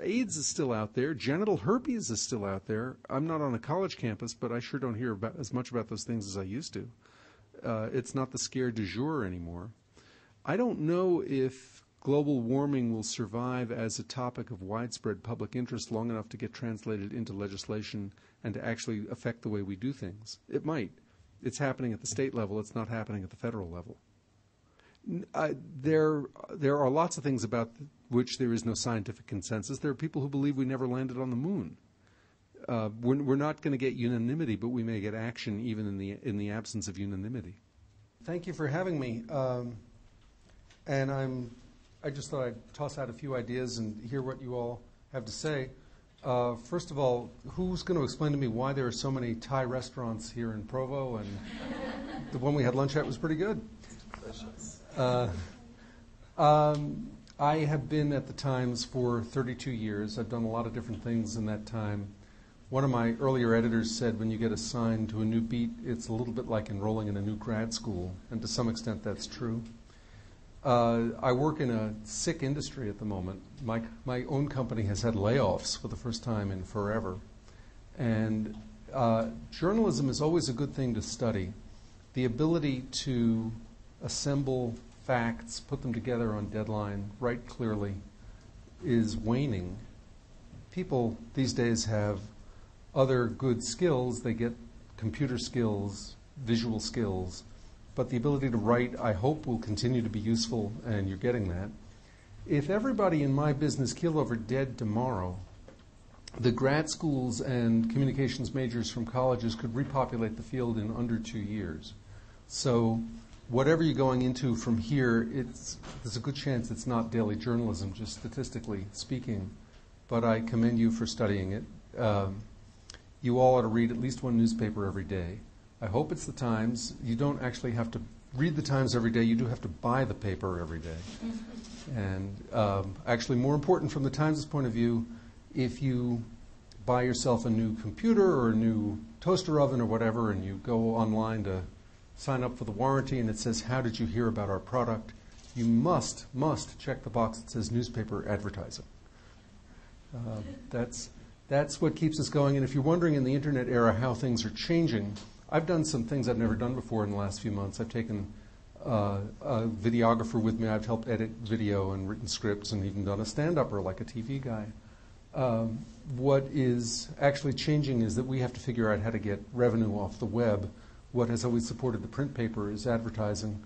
AIDS is still out there. Genital herpes is still out there. I'm not on a college campus, but I sure don't hear as much about those things as I used to. It's not the scare du jour anymore. I don't know if global warming will survive as a topic of widespread public interest long enough to get translated into legislation and to actually affect the way we do things. It might. It's happening at the state level. It's not happening at the federal level. There are lots of things about which there is no scientific consensus. There are people who believe we never landed on the moon. We're not going to get unanimity, but we may get action even in the absence of unanimity. Thank you for having me. And I just thought I'd toss out a few ideas and hear what you all have to say. First of all, who's going to explain to me why there are so many Thai restaurants here in Provo? And the one we had lunch at was pretty good. I have been at the Times for 32 years. I've done a lot of different things in that time. One of my earlier editors said when you get assigned to a new beat, it's a little bit like enrolling in a new grad school, and to some extent that's true. I work in a sick industry at the moment. My own company has had layoffs for the first time in forever. And journalism is always a good thing to study. The ability to assemble facts, put them together on deadline, write clearly, is waning. People these days have other good skills. They get computer skills, visual skills, but the ability to write, I hope, will continue to be useful, and you're getting that. If everybody in my business keeled over dead tomorrow, the grad schools and communications majors from colleges could repopulate the field in under 2 years. So whatever you're going into from here, there's a good chance it's not daily journalism, just statistically speaking. But I commend you for studying it. You all ought to read at least one newspaper every day. I hope it's the Times. You don't actually have to read the Times every day. You do have to buy the paper every day. And actually, more important from the Times' point of view, if you buy yourself a new computer or a new toaster oven or whatever, and you go online to sign up for the warranty and it says, how did you hear about our product? You must check the box that says newspaper advertising. That's what keeps us going. And if you're wondering in the internet era how things are changing, I've done some things I've never done before in the last few months. I've taken a videographer with me. I've helped edit video and written scripts and even done a stand-upper like a TV guy. What is actually changing is that we have to figure out how to get revenue off the web. What has always supported the print paper is advertising,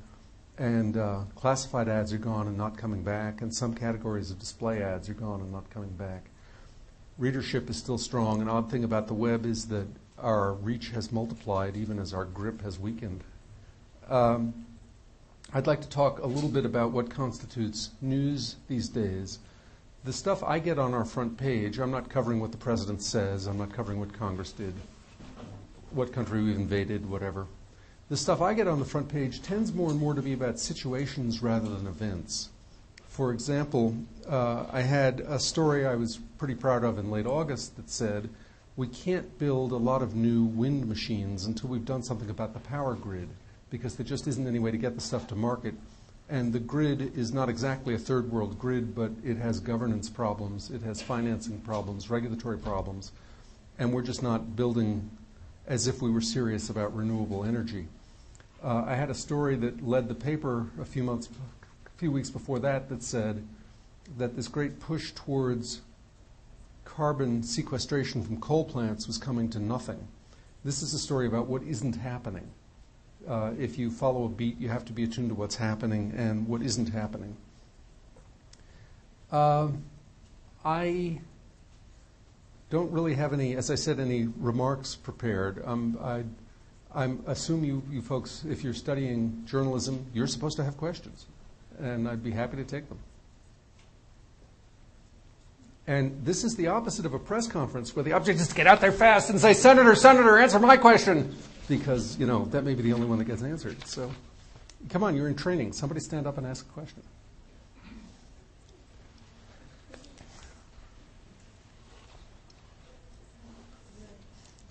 and classified ads are gone and not coming back, and some categories of display ads are gone and not coming back. Readership is still strong. An odd thing about the web is that our reach has multiplied even as our grip has weakened. I'd like to talk a little bit about what constitutes news these days. The stuff I get on our front page, I'm not covering what the president says, I'm not covering what Congress did, what country we've invaded, whatever. The stuff I get on the front page tends more and more to be about situations rather than events. For example, I had a story I was pretty proud of in late August that said, we can't build a lot of new wind machines until we've done something about the power grid, because there just isn't any way to get the stuff to market. And the grid is not exactly a third world grid, but it has governance problems, it has financing problems, regulatory problems, and we're just not building as if we were serious about renewable energy. I had a story that led the paper a few weeks before that said that this great push towards carbon sequestration from coal plants was coming to nothing. This is a story about what isn't happening. If you follow a beat, you have to be attuned to what's happening and what isn't happening. I don't really have any, as I said, any remarks prepared. I assume you folks, if you're studying journalism, you're supposed to have questions, and I'd be happy to take them. And this is the opposite of a press conference where the object is to get out there fast and say, Senator, Senator, answer my question, because, that may be the only one that gets answered. So come on, you're in training. Somebody stand up and ask a question.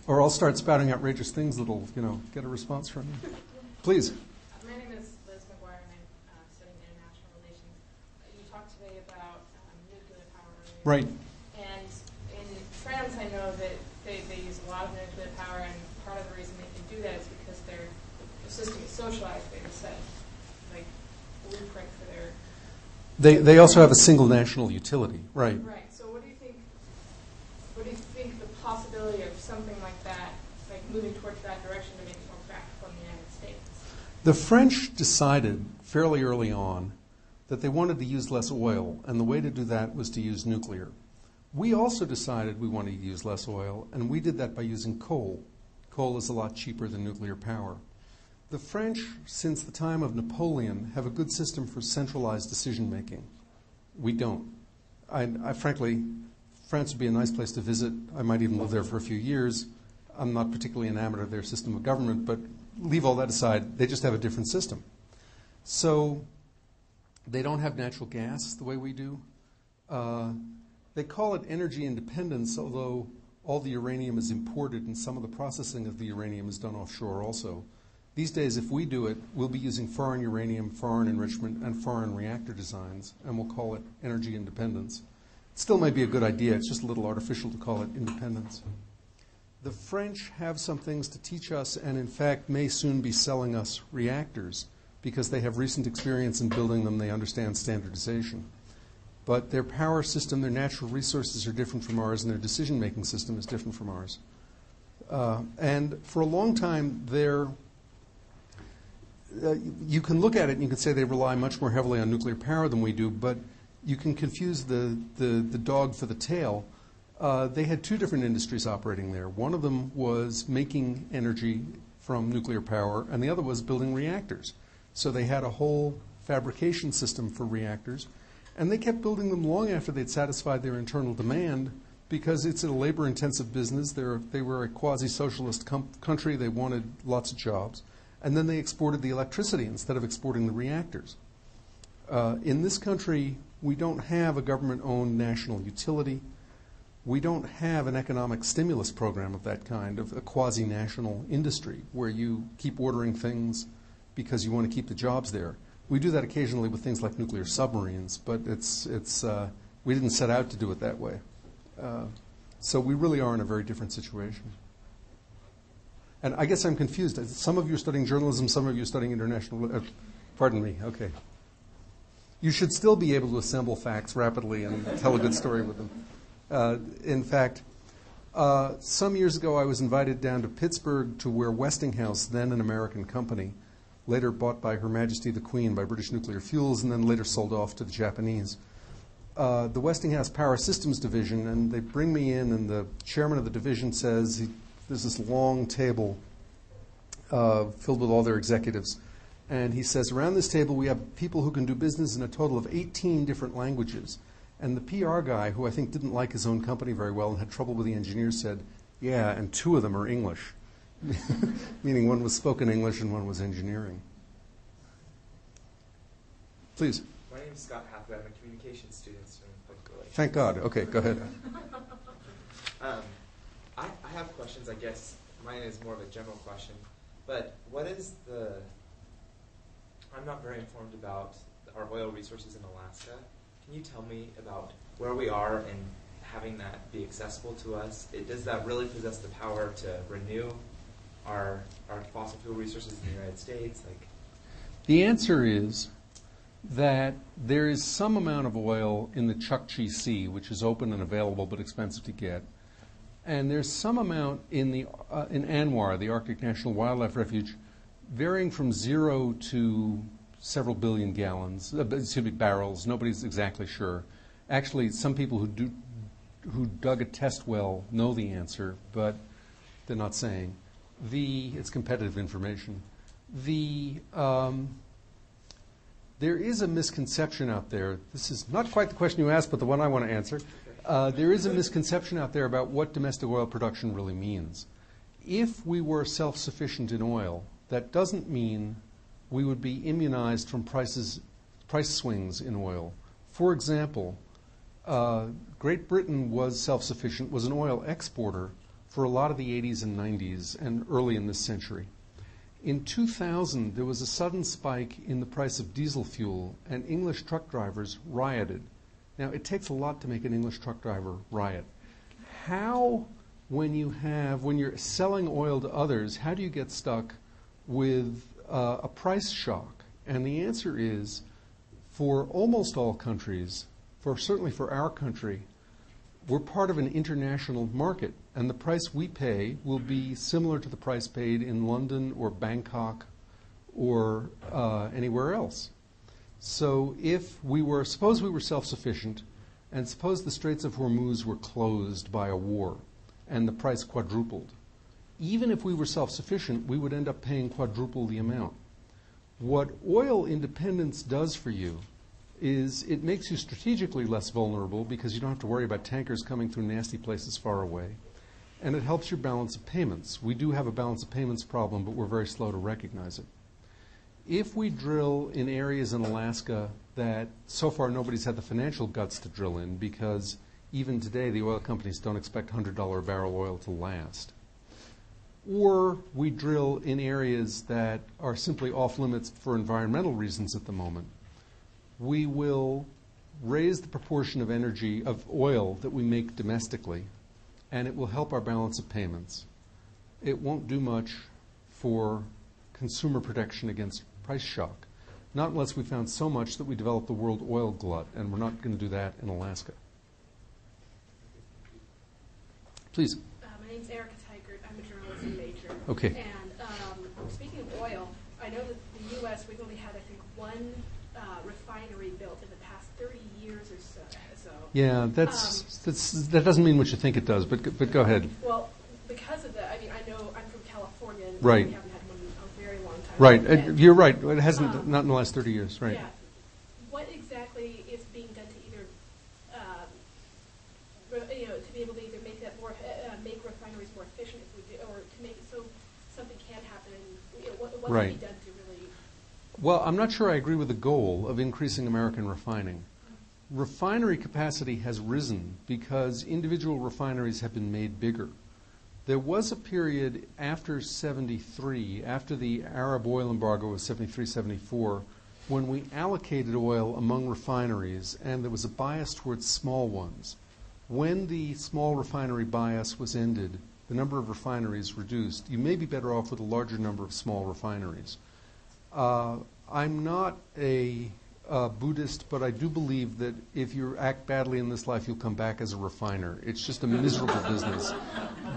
Or I'll start spouting outrageous things that'll, get a response from you. Please. My name is Liz McGuire, and I'm studying international relations. You talked today about nuclear power. Right. And in France, I know that they use a lot of nuclear power, and part of the reason they can do that is because their system is socialized. They have a set, blueprint for their... They also have a single national utility. Right. Right. So what do you think the possibility of something like that, moving towards that direction to make it more practical in the United States? The French decided fairly early on that they wanted to use less oil, and the way to do that was to use nuclear. We also decided we wanted to use less oil, and we did that by using coal. Coal is a lot cheaper than nuclear power. The French, since the time of Napoleon, have a good system for centralized decision-making. We don't. I frankly, France would be a nice place to visit. I might even live there for a few years. I'm not particularly enamored of their system of government, but leave all that aside. They just have a different system. So they don't have natural gas the way we do. They call it energy independence, although all the uranium is imported and some of the processing of the uranium is done offshore also. These days, if we do it, we'll be using foreign uranium, foreign enrichment, and foreign reactor designs, and we'll call it energy independence. It still may be a good idea. It's just a little artificial to call it independence. The French have some things to teach us, and in fact may soon be selling us reactors because they have recent experience in building them. They understand standardization. But their power system, their natural resources are different from ours, and their decision-making system is different from ours. And for a long time, you can look at it and you can say they rely much more heavily on nuclear power than we do, but you can confuse the dog for the tail. They had two different industries operating there. One of them was making energy from nuclear power, and the other was building reactors. So they had a whole fabrication system for reactors, and they kept building them long after they'd satisfied their internal demand because it's a labor-intensive business. They were a quasi-socialist country. They wanted lots of jobs. And then they exported the electricity instead of exporting the reactors. In this country, we don't have a government-owned national utility. We don't have an economic stimulus program of that kind, of a quasi-national industry where you keep ordering things because you want to keep the jobs there. We do that occasionally with things like nuclear submarines, but we didn't set out to do it that way. So we really are in a very different situation. And I guess I'm confused. Some of you are studying journalism, some of you are studying international... pardon me, okay. You should still be able to assemble facts rapidly and tell a good story with them. In fact, some years ago I was invited down to Pittsburgh to where Westinghouse, then an American company, later bought by Her Majesty the Queen by British Nuclear Fuels and then later sold off to the Japanese. The Westinghouse Power Systems Division, and they bring me in and the chairman of the division says, there's this long table filled with all their executives. And he says, around this table we have people who can do business in a total of 18 different languages. And the PR guy, who I think didn't like his own company very well and had trouble with the engineers, said, yeah, and 2 of them are English. Meaning one was spoken English and one was engineering. Please. My name is Scott Hathaway. I'm a communications student in public relations. Thank God. Okay, go ahead. I have questions, I guess. Mine is more of a general question. But what is I'm not very informed about our oil resources in Alaska. Can you tell me about where we are and having that be accessible to us? Does that really possess the power to renew our fossil fuel resources in the United States? The answer is that there is some amount of oil in the Chukchi Sea, which is open and available but expensive to get. And there's some amount in ANWR, the Arctic National Wildlife Refuge, varying from 0 to several billion barrels. Nobody's exactly sure. Actually, some people who dug a test well know the answer, but they're not saying. It's competitive information. There is a misconception out there. This is not quite the question you asked, but the one I want to answer. There is a misconception out there about what domestic oil production really means. If we were self-sufficient in oil, that doesn't mean we would be immunized from price swings in oil. For example, Great Britain was self-sufficient, was an oil exporter for a lot of the 80s and 90s and early in this century. In 2000, there was a sudden spike in the price of diesel fuel, and English truck drivers rioted. Now, it takes a lot to make an English truck driver riot. How, when you're selling oil to others, how do you get stuck with a price shock? And the answer is, for almost all countries, certainly for our country, we're part of an international market, and the price we pay will be similar to the price paid in London or Bangkok or anywhere else. So suppose we were self-sufficient, and suppose the Straits of Hormuz were closed by a war, and the price quadrupled. Even if we were self-sufficient, we would end up paying quadruple the amount. What oil independence does for you is it makes you strategically less vulnerable because you don't have to worry about tankers coming through nasty places far away. And it helps your balance of payments. We do have a balance of payments problem, but we're very slow to recognize it. If we drill in areas in Alaska that so far nobody's had the financial guts to drill in, because even today the oil companies don't expect $100 a barrel oil to last, or we drill in areas that are simply off limits for environmental reasons at the moment, we will raise the proportion of oil that we make domestically, and it will help our balance of payments. It won't do much for consumer protection against price shock, not unless we found so much that we develop the world oil glut, and we're not going to do that in Alaska. Please. My name's Erica Tygert. I'm a journalism major. Okay. And speaking of oil, I know that the U.S., we've only had, I think, one refinery built in the past 30 years or so. Yeah, that doesn't mean what you think it does, but go ahead. Well, because of that, I mean, I know I'm from California, and right. We haven't had one in a very long time. Right, you're right. It hasn't, not in the last 30 years, right. Yeah. What exactly is being done to either, to be able to either make that make refineries more efficient, if we do, or to make it so something can happen? What right. can be done to really? Well, I'm not sure I agree with the goal of increasing American refining. Refinery capacity has risen because individual refineries have been made bigger. There was a period after 73, after the Arab oil embargo of 73, 74, when we allocated oil among refineries, and there was a bias towards small ones. When the small refinery bias was ended, the number of refineries reduced. You may be better off with a larger number of small refineries. I'm not a Buddhist, but I do believe that if you act badly in this life, you'll come back as a refiner. It's just a miserable business.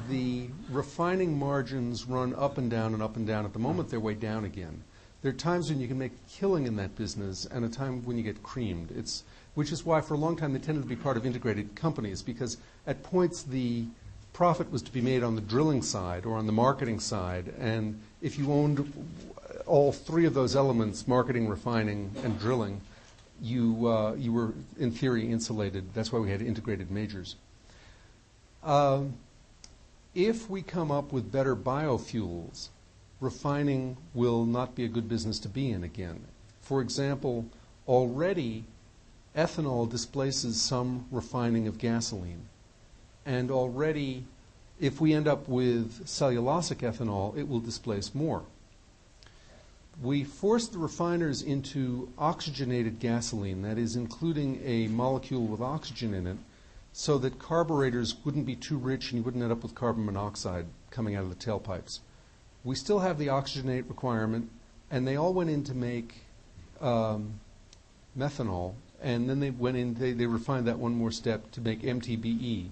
The refining margins run up and down and up and down. At the moment, they're way down again. There are times when you can make a killing in that business and a time when you get creamed. Which is why for a long time they tended to be part of integrated companies, because at points the profit was to be made on the drilling side or on the marketing side, and if you owned all three of those elements, marketing, refining, and drilling, you were, in theory, insulated. That's why we had integrated majors. If we come up with better biofuels, refining will not be a good business to be in again. For example, already ethanol displaces some refining of gasoline. And already, if we end up with cellulosic ethanol, it will displace more. We forced the refiners into oxygenated gasoline, that is, including a molecule with oxygen in it, so that carburetors wouldn't be too rich and you wouldn't end up with carbon monoxide coming out of the tailpipes. We still have the oxygenate requirement, and they all went in to make methanol, and then they went in, they refined that one more step to make MTBE.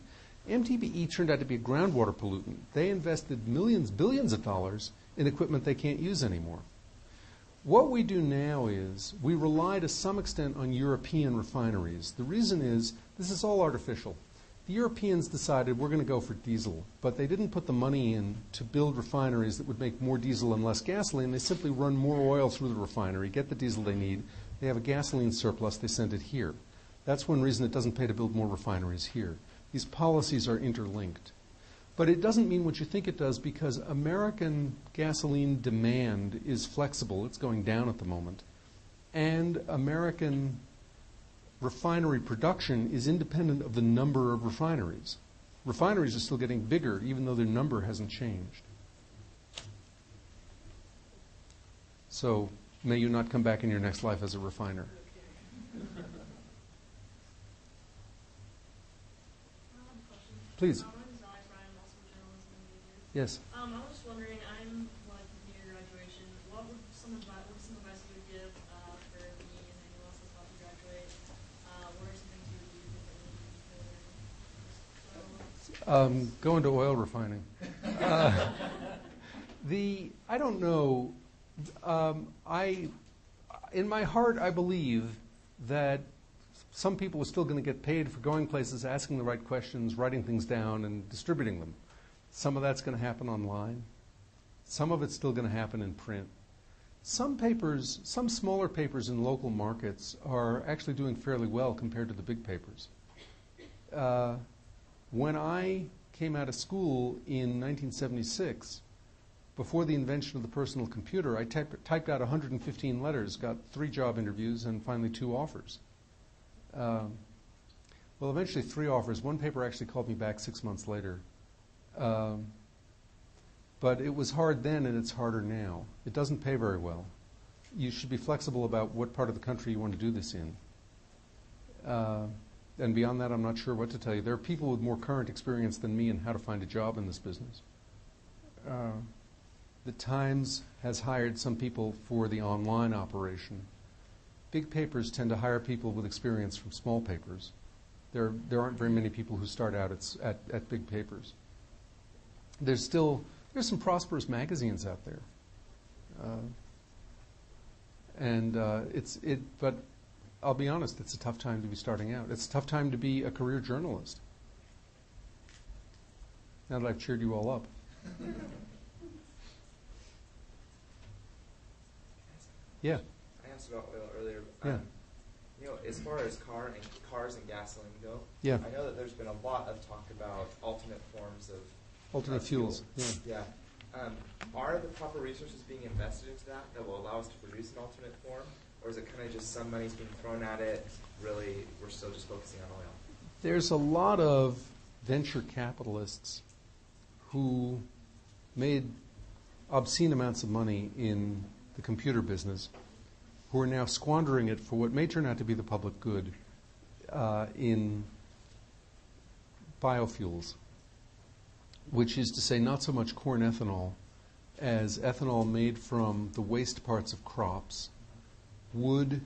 MTBE turned out to be a groundwater pollutant. They invested millions, billions of dollars in equipment they can't use anymore. What we do now is we rely to some extent on European refineries. The reason is this is all artificial. The Europeans decided we're going to go for diesel, but they didn't put the money in to build refineries that would make more diesel and less gasoline. They simply run more oil through the refinery, get the diesel they need. They have a gasoline surplus, they send it here. That's one reason it doesn't pay to build more refineries here. These policies are interlinked. But it doesn't mean what you think it does, because American gasoline demand is flexible. It's going down at the moment. And American refinery production is independent of the number of refineries. Refineries are still getting bigger, even though their number hasn't changed. So may you not come back in your next life as a refiner. Please. Yes. I was just wondering, I'm like near graduation. What would some advice you would give for me and anyone else that's about to graduate? What are some things you would do differently? Go into oil refining. I don't know. In my heart, I believe that some people are still going to get paid for going places, asking the right questions, writing things down, and distributing them. Some of that's going to happen online. Some of it's still going to happen in print. Some papers, some smaller papers in local markets are actually doing fairly well compared to the big papers. When I came out of school in 1976, before the invention of the personal computer, I typed out 115 letters, got 3 job interviews, and finally 2 offers. Well, eventually 3 offers. One paper actually called me back 6 months later. But it was hard then, and it's harder now. It doesn't pay very well. You should be flexible about what part of the country you want to do this in. And beyond that, I'm not sure what to tell you. There are people with more current experience than me in how to find a job in this business. The Times has hired some people for the online operation. Big papers tend to hire people with experience from small papers. There aren't very many people who start out at big papers. There's some prosperous magazines out there, but I'll be honest, it's a tough time to be starting out. It's a tough time to be a career journalist. Now that I've cheered you all up. Yeah. I asked about oil earlier. Yeah. As far as cars and gasoline go, yeah. I know that there's been a lot of talk about alternate forms of alternate fuels. Yeah. Are the proper resources being invested into that will allow us to produce an alternate form, or is it kind of just some money's being thrown at it? Really, we're still just focusing on oil. There's a lot of venture capitalists who made obscene amounts of money in the computer business, who are now squandering it for what may turn out to be the public good in biofuels, which is to say not so much corn ethanol as ethanol made from the waste parts of crops, wood.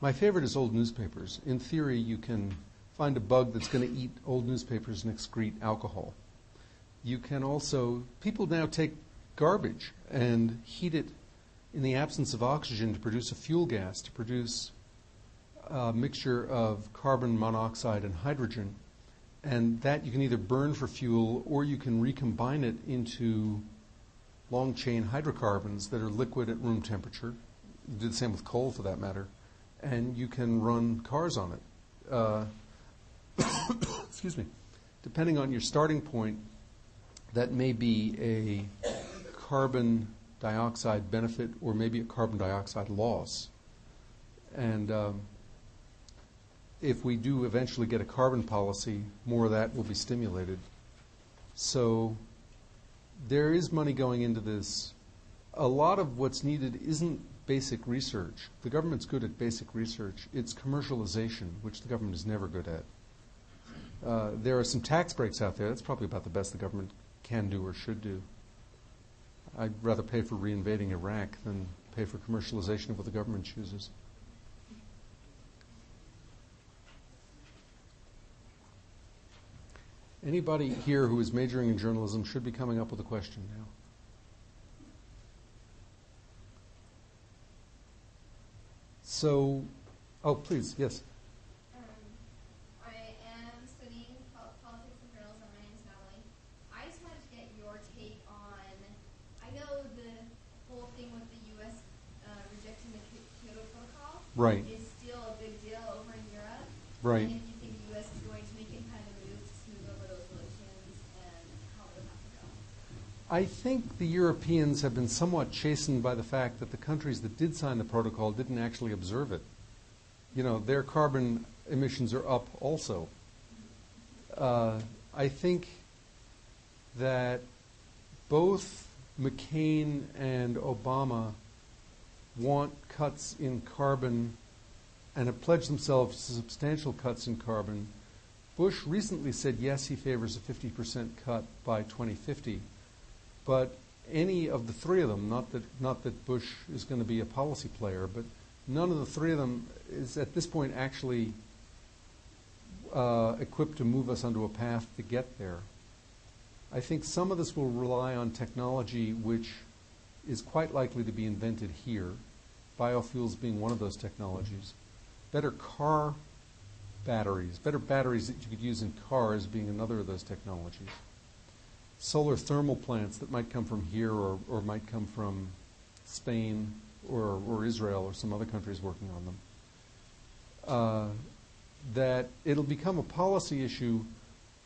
My favorite is old newspapers. In theory, you can find a bug that's going to eat old newspapers and excrete alcohol. You can also, people now take garbage and heat it in the absence of oxygen to produce a fuel gas, to produce a mixture of carbon monoxide and hydrogen. And that you can either burn for fuel or you can recombine it into long-chain hydrocarbons that are liquid at room temperature. You do the same with coal for that matter. And you can run cars on it. Excuse me. Depending on your starting point, that may be a carbon dioxide benefit or maybe a carbon dioxide loss. And if we do eventually get a carbon policy, more of that will be stimulated. So there is money going into this. A lot of what's needed isn't basic research. The government's good at basic research. It's commercialization, which the government is never good at. There are some tax breaks out there. That's probably about the best the government can do or should do. I'd rather pay for reinvading Iraq than pay for commercialization of what the government chooses. Anybody here who is majoring in journalism should be coming up with a question now. So, oh, please, yes. I am studying politics and journalism. My name is Natalie. I just wanted to get your take on, I know the whole thing with the U.S. Rejecting the Kyoto Protocol Right. is still a big deal over in Europe. Right. And if you think the U.S. is going to make any kind of move to smooth over those relations and how it would have to go. I think the Europeans have been somewhat chastened by the fact that the countries that did sign the protocol didn't actually observe it. You know, their carbon emissions are up also. I think that both McCain and Obama want cuts in carbon and have pledged themselves to substantial cuts in carbon. Bush recently said, yes, he favors a 50% cut by 2050. But any of the three of them, not that Bush is going to be a policy player, but none of the three of them is at this point actually equipped to move us onto a path to get there. I think some of this will rely on technology which is quite likely to be invented here, biofuels being one of those technologies. Better car batteries, better batteries that you could use in cars being another of those technologies. Solar thermal plants that might come from here or might come from Spain or Israel or some other countries working on them. That it'll become a policy issue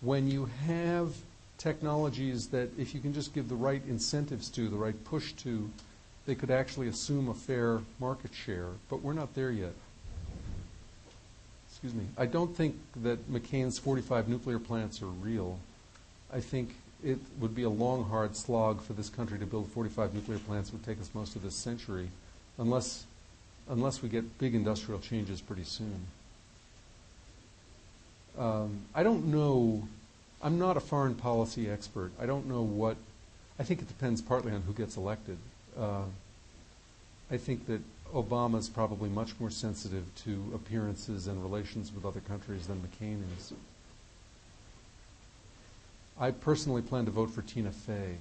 when you have technologies that if you can just give the right incentives to, the right push to, they could actually assume a fair market share, but we're not there yet. Excuse me. I don't think that McCain's 45 nuclear plants are real. I think it would be a long, hard slog for this country to build 45 nuclear plants. It would take us most of this century, unless we get big industrial changes pretty soon. I don't know. I'm not a foreign policy expert. I don't know what. I think it depends partly on who gets elected. I think that Obama's probably much more sensitive to appearances and relations with other countries than McCain is. I personally plan to vote for Tina Fey.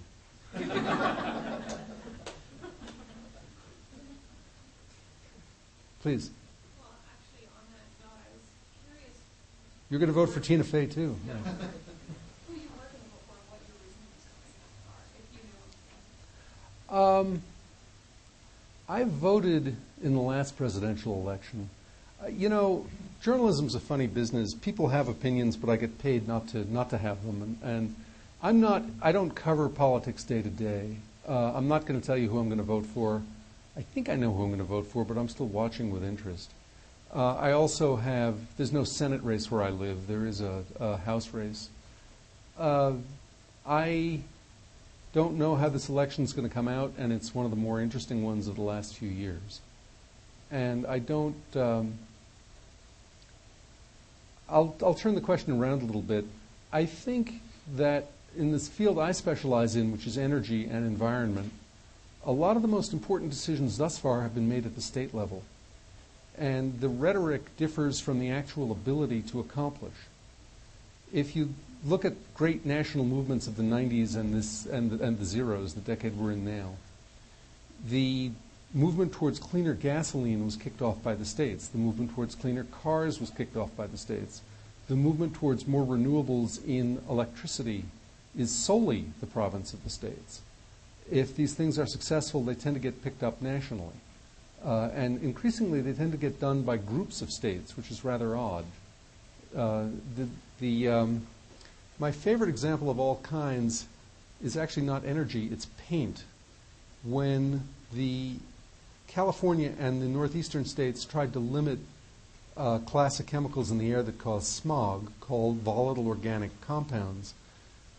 Please. Well, actually, on that note, I was curious. You're going to vote for Tina Fey, too. Yeah. Who you were going to vote for and what your reasons are, if you know. I voted in the last presidential election. Journalism's a funny business. People have opinions, but I get paid not to have them. And I don't cover politics day to day. I'm not going to tell you who I'm going to vote for. I think I know who I'm going to vote for, but I'm still watching with interest. I also there's no Senate race where I live. There is a House race. I don't know how this election is going to come out, and it's one of the more interesting ones of the last few years. And I don't. I'll turn the question around a little bit. I think that in this field I specialize in, which is energy and environment, a lot of the most important decisions thus far have been made at the state level. And the rhetoric differs from the actual ability to accomplish. If you look at great national movements of the 90s and the zeros, the decade we're in now, the movement towards cleaner gasoline was kicked off by the states. The movement towards cleaner cars was kicked off by the states. The movement towards more renewables in electricity is solely the province of the states. If these things are successful, they tend to get picked up nationally. And increasingly, they tend to get done by groups of states, which is rather odd. My favorite example of all kinds is actually not energy, it's paint. When the California and the northeastern states tried to limit a class of chemicals in the air that cause smog, called volatile organic compounds,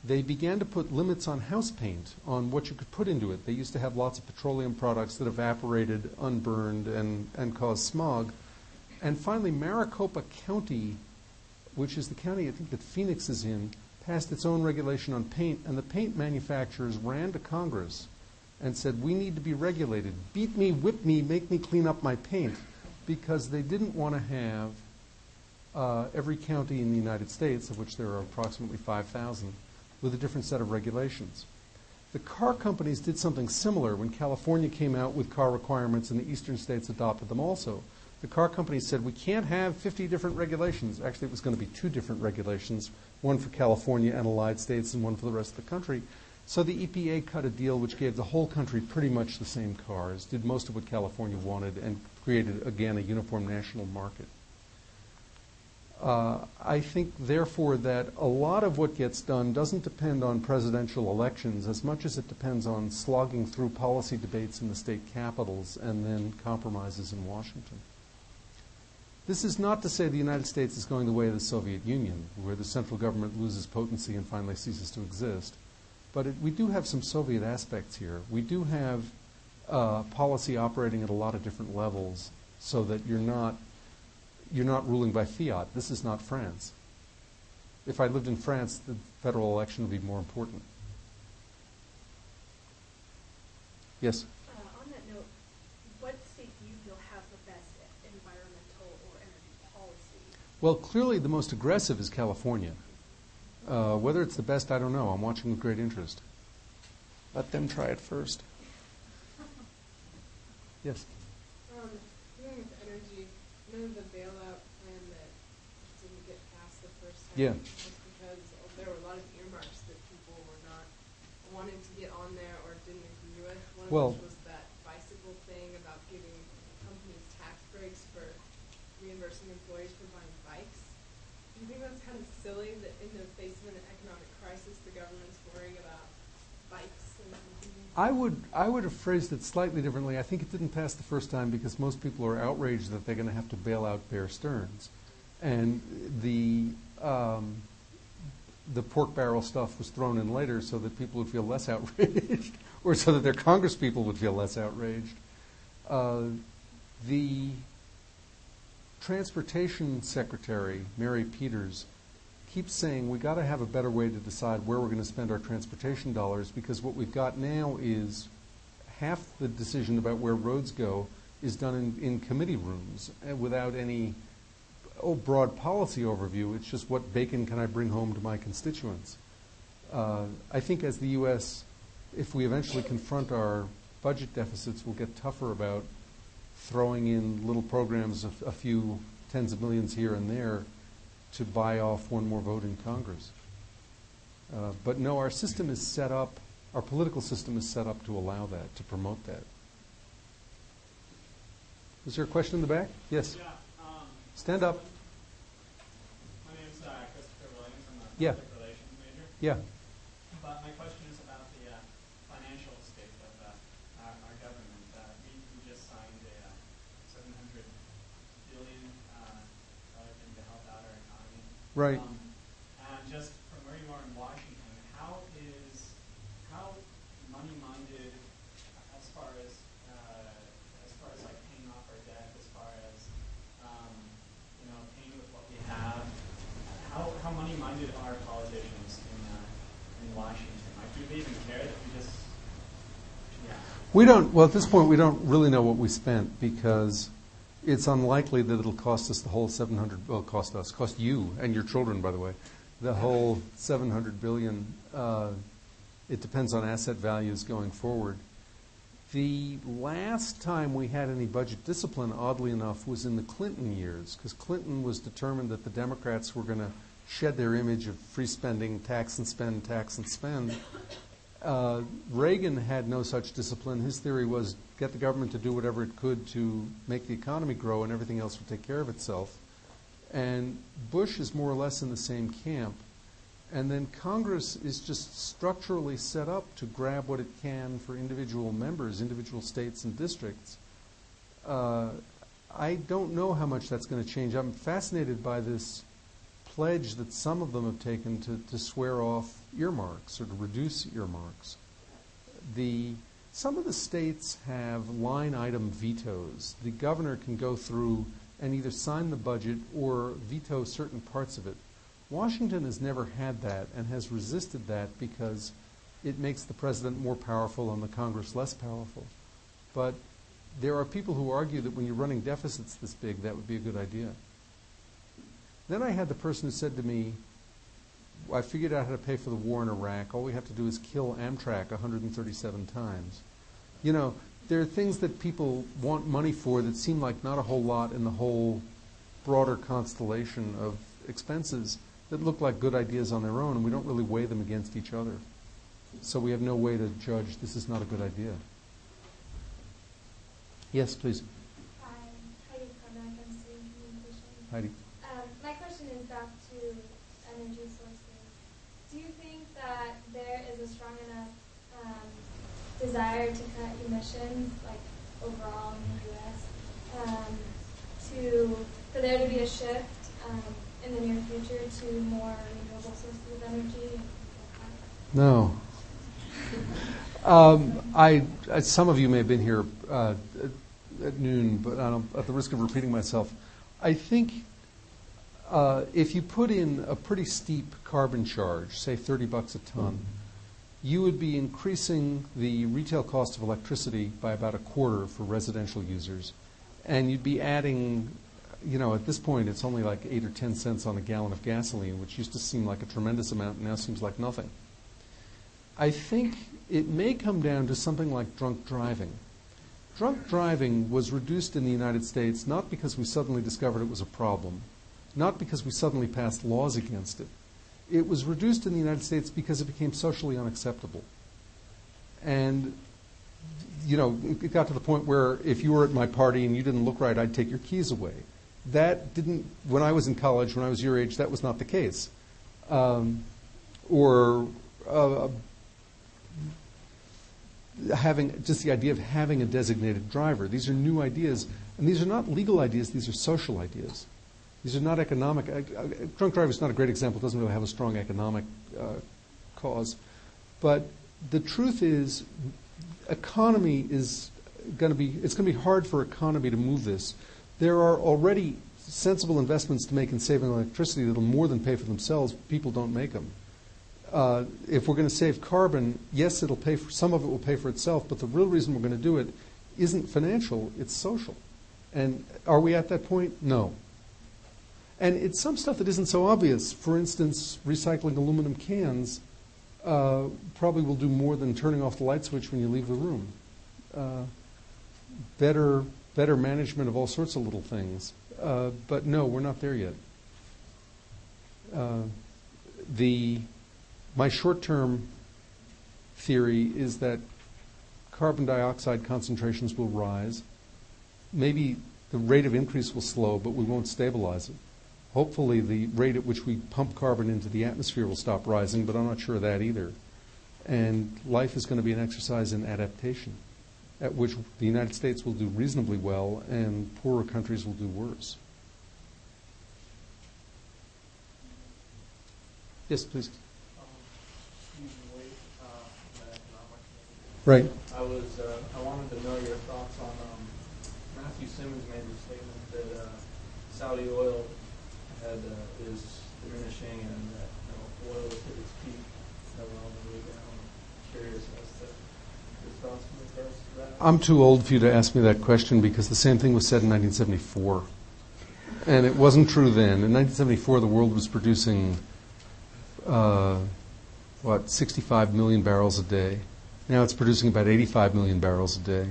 they began to put limits on house paint, on what you could put into it. They used to have lots of petroleum products that evaporated, unburned, and caused smog. And finally, Maricopa County, which is the county I think that Phoenix is in, passed its own regulation on paint, and the paint manufacturers ran to Congress and said, we need to be regulated. Beat me, whip me, make me clean up my paint, because they didn't want to have every county in the United States, of which there are approximately 5,000, with a different set of regulations. The car companies did something similar when California came out with car requirements and the eastern states adopted them also. the car companies said, we can't have 50 different regulations. Actually, it was going to be 2 different regulations, one for California and allied states and one for the rest of the country. So the EPA cut a deal which gave the whole country pretty much the same cars, did most of what California wanted, and created, again, a uniform national market. I think, therefore, that a lot of what gets done doesn't depend on presidential elections as much as it depends on slogging through policy debates in the state capitals and then compromises in Washington. This is not to say the United States is going the way of the Soviet Union, where the central government loses potency and finally ceases to exist. But we do have some Soviet aspects here. We do have policy operating at a lot of different levels so that you're not ruling by fiat. This is not France. If I lived in France, the federal election would be more important. Yes? On that note, what state do you feel has the best environmental or energy policy? Well, clearly the most aggressive is California. Whether it's the best, I don't know. I'm watching with great interest. Let them try it first. Yes? Dealing with energy, the bailout plan that didn't get passed the first time. Yeah. Just because there were a lot of earmarks that people were not wanting to get on there or didn't agree with. One of which was that bicycle thing about giving companies tax breaks for reimbursing employees for buying bikes. Do you think that's kind of silly that in the face of an economic crisis, the government's worrying about bikes and I would have phrased it slightly differently. I think it didn't pass the first time because most people are outraged that they're going to have to bail out Bear Stearns. And the pork barrel stuff was thrown in later so that people would feel less outraged, or so that their congresspeople would feel less outraged. The Transportation Secretary, Mary Peters, keeps saying we got to have a better way to decide where we're going to spend our transportation dollars, because what we've got now is half the decision about where roads go is done in committee rooms without any broad policy overview. It's just what bacon can I bring home to my constituents. I think as the U.S., if we eventually confront our budget deficits, we'll get tougher about throwing in little programs of a few tens of millions here and there to buy off one more vote in Congress. But no, our system is set up, our political system is set up to allow that, to promote that. Is there a question in the back? Yes. Yeah, stand up. My name's Christopher Williams. I'm a Yeah. public relations major. Yeah. But my question is about the financial state of our government. We just signed a $700 billion thing to help out our economy. Right. And just from where you are in Washington, how money-minded as far as like paying off our debt, as far as paying with what we have? How money-minded are politicians in Washington? Like, do they even care that we just? Yeah. We don't. Well, at this point, we don't really know what we spent because it's unlikely that it'll cost us the whole 700. Well, cost you and your children, by the way, the whole 700 billion. It depends on asset values going forward. The last time we had any budget discipline, oddly enough, was in the Clinton years, because Clinton was determined that the Democrats were going to shed their image of free spending, tax and spend, tax and spend. Reagan had no such discipline. His theory was get the government to do whatever it could to make the economy grow and everything else would take care of itself. And Bush is more or less in the same camp. And then Congress is just structurally set up to grab what it can for individual members, individual states and districts. I don't know how much that's going to change. I'm fascinated by this pledge that some of them have taken to swear off earmarks or to reduce earmarks. Some of the states have line item vetoes. The governor can go through and either sign the budget or veto certain parts of it. Washington has never had that and has resisted that because it makes the president more powerful and the Congress less powerful. But there are people who argue that when you're running deficits this big, that would be a good idea. Then I had the person who said to me, I figured out how to pay for the war in Iraq. All we have to do is kill Amtrak 137 times. You know, there are things that people want money for that seem like not a whole lot in the whole broader constellation of expenses that look like good ideas on their own, and we don't really weigh them against each other. So we have no way to judge this is not a good idea. Yes, please. Hi, Heidi Carmack, I'm studying communications. Heidi. My question is back to energy sources. Do you think that there is a strong enough desire to cut emissions, like overall in the U.S., for there to be a shift in the near future to more renewable sources of energy? No. Some of you may have been here at noon, but at the risk of repeating myself, I think if you put in a pretty steep carbon charge, say $30 a ton, you would be increasing the retail cost of electricity by about a quarter for residential users, and you'd be adding, at this point it's only like 8 or 10 cents on a gallon of gasoline, which used to seem like a tremendous amount and now seems like nothing. I think it may come down to something like drunk driving. Drunk driving was reduced in the United States not because we suddenly discovered it was a problem, not because we suddenly passed laws against it. It was reduced in the United States because it became socially unacceptable. And, it got to the point where if you were at my party and you didn't look right, I'd take your keys away. That didn't, when I was in college, when I was your age, that was not the case. Having just the idea of having a designated driver. These are new ideas, and these are not legal ideas, these are social ideas. These are not economic. Drunk driving is not a great example. It doesn't really have a strong economic cause. But the truth is, economy is going to be, it's going to be hard for economy to move this. There are already sensible investments to make in saving electricity that will more than pay for themselves. People don't make them. If we're going to save carbon, yes, it'll pay for, some of it will pay for itself, but the real reason we're going to do it isn't financial, it's social. And are we at that point? No. And it's some stuff that isn't so obvious. For instance, recycling aluminum cans probably will do more than turning off the light switch when you leave the room. Better management of all sorts of little things. But no, we're not there yet. My short-term theory is that carbon dioxide concentrations will rise. Maybe the rate of increase will slow, but we won't stabilize it. Hopefully the rate at which we pump carbon into the atmosphere will stop rising, but I'm not sure of that either. And life is going to be an exercise in adaptation, at which the United States will do reasonably well and poorer countries will do worse. Yes, please. Right. I wanted to know your thoughts on Matthew Simmons made the statement that Saudi oil is diminishing and that oil has hit its peak and we're on the way down. I'm curious as to your thoughts in regards to that. I'm too old for you to ask me that question because the same thing was said in 1974. And it wasn't true then. In 1974, the world was producing, 65 million barrels a day. Now it's producing about 85 million barrels a day.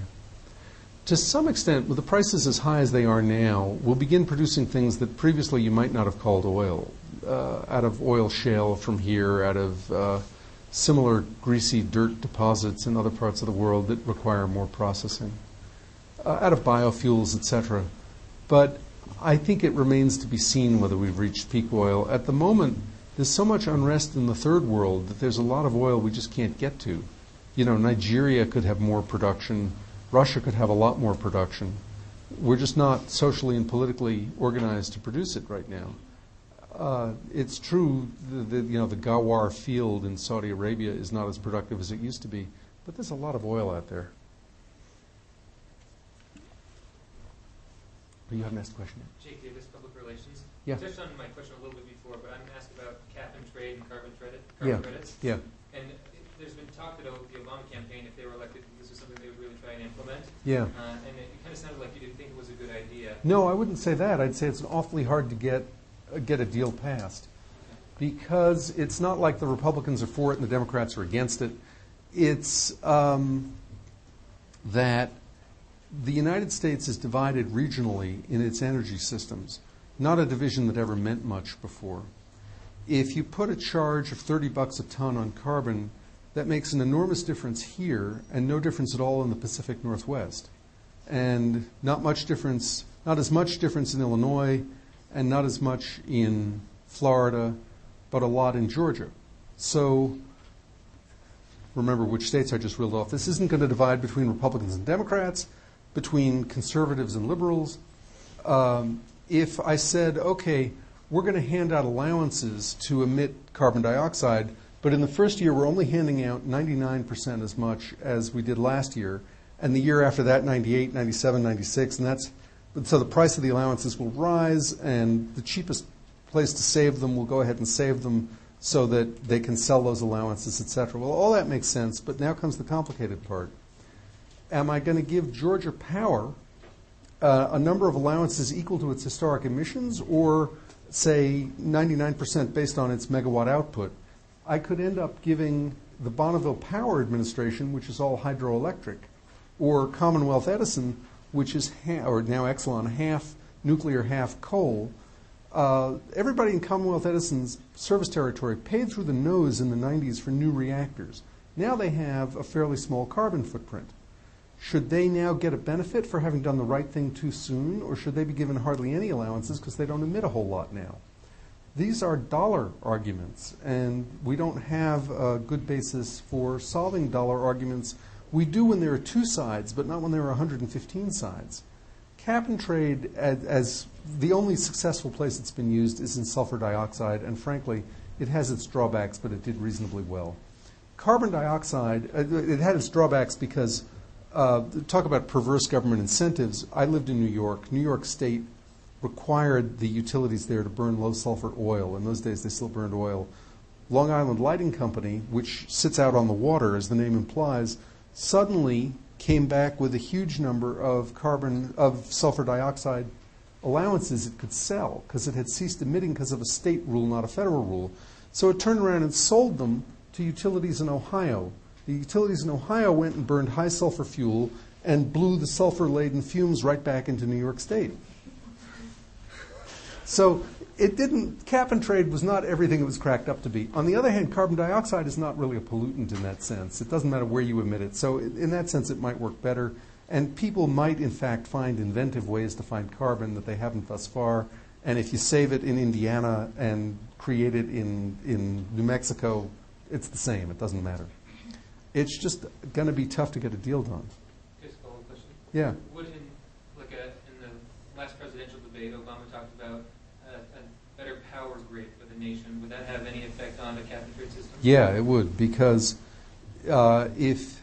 To some extent, with the prices as high as they are now, we'll begin producing things that previously you might not have called oil, out of oil shale from here, out of similar greasy dirt deposits in other parts of the world that require more processing, out of biofuels, etc. But I think it remains to be seen whether we've reached peak oil. At the moment, there's so much unrest in the third world that there's a lot of oil we just can't get to. Nigeria could have more production. Russia could have a lot more production. We're just not socially and politically organized to produce it right now. It's true that the Ghawar field in Saudi Arabia is not as productive as it used to be, but there's a lot of oil out there. You haven't asked a question yet. Jake Davis, Public Relations. Yeah. You touched on my question a little bit before, but I'm going to ask about cap and trade and carbon credits. Yeah. And there's been talk that the Obama campaign, if they were elected, this was something they would really try and implement. Yeah. And it kind of sounded like you didn't think it was a good idea. No, I wouldn't say that. I'd say it's awfully hard to get a deal passed because it's not like the Republicans are for it and the Democrats are against it. It's that the United States is divided regionally in its energy systems, not a division that ever meant much before. If you put a charge of $30 a ton on carbon, that makes an enormous difference here and no difference at all in the Pacific Northwest. And not as much difference in Illinois and not as much in Florida, but a lot in Georgia. So remember which states I just reeled off. This isn't going to divide between Republicans and Democrats, between conservatives and liberals. If I said, okay, we're going to hand out allowances to emit carbon dioxide, but in the first year we're only handing out 99% as much as we did last year, and the year after that 98, 97, 96, and so the price of the allowances will rise, and the cheapest place to save them will go ahead and save them so that they can sell those allowances, etc. Well, all that makes sense, but now comes the complicated part. Am I going to give Georgia Power a number of allowances equal to its historic emissions, or say 99% based on its megawatt output? I could end up giving the Bonneville Power Administration, which is all hydroelectric, or Commonwealth Edison, which is or now Exelon, half nuclear, half coal. Everybody in Commonwealth Edison's service territory paid through the nose in the 90s for new reactors. Now they have a fairly small carbon footprint. Should they now get a benefit for having done the right thing too soon, or should they be given hardly any allowances because they don't emit a whole lot now? These are dollar arguments, and we don't have a good basis for solving dollar arguments. We do when there are two sides, but not when there are 115 sides. Cap and trade, as the only successful place it's been used, is in sulfur dioxide, and frankly, it has its drawbacks, but it did reasonably well. Carbon dioxide, it had its drawbacks because, talk about perverse government incentives. I lived in New York. New York State required the utilities there to burn low sulfur oil. In those days, they still burned oil. Long Island Lighting Company, which sits out on the water, as the name implies, suddenly came back with a huge number of sulfur dioxide allowances it could sell because it had ceased emitting because of a state rule, not a federal rule. So it turned around and sold them to utilities in Ohio. The utilities in Ohio went and burned high sulfur fuel and blew the sulfur-laden fumes right back into New York State. So cap and trade was not everything it was cracked up to be. On the other hand, carbon dioxide is not really a pollutant in that sense. It doesn't matter where you emit it. So in that sense, it might work better. And people might, in fact, find inventive ways to find carbon that they haven't thus far. And if you save it in Indiana and create it in New Mexico, it's the same. It doesn't matter. It's just going to be tough to get a deal done. Just a follow-up question. Yeah. Would in the last presidential debate, Obama talked about a better power grid for the nation. Would that have any effect on the cap and trade system? Yeah, it would, because if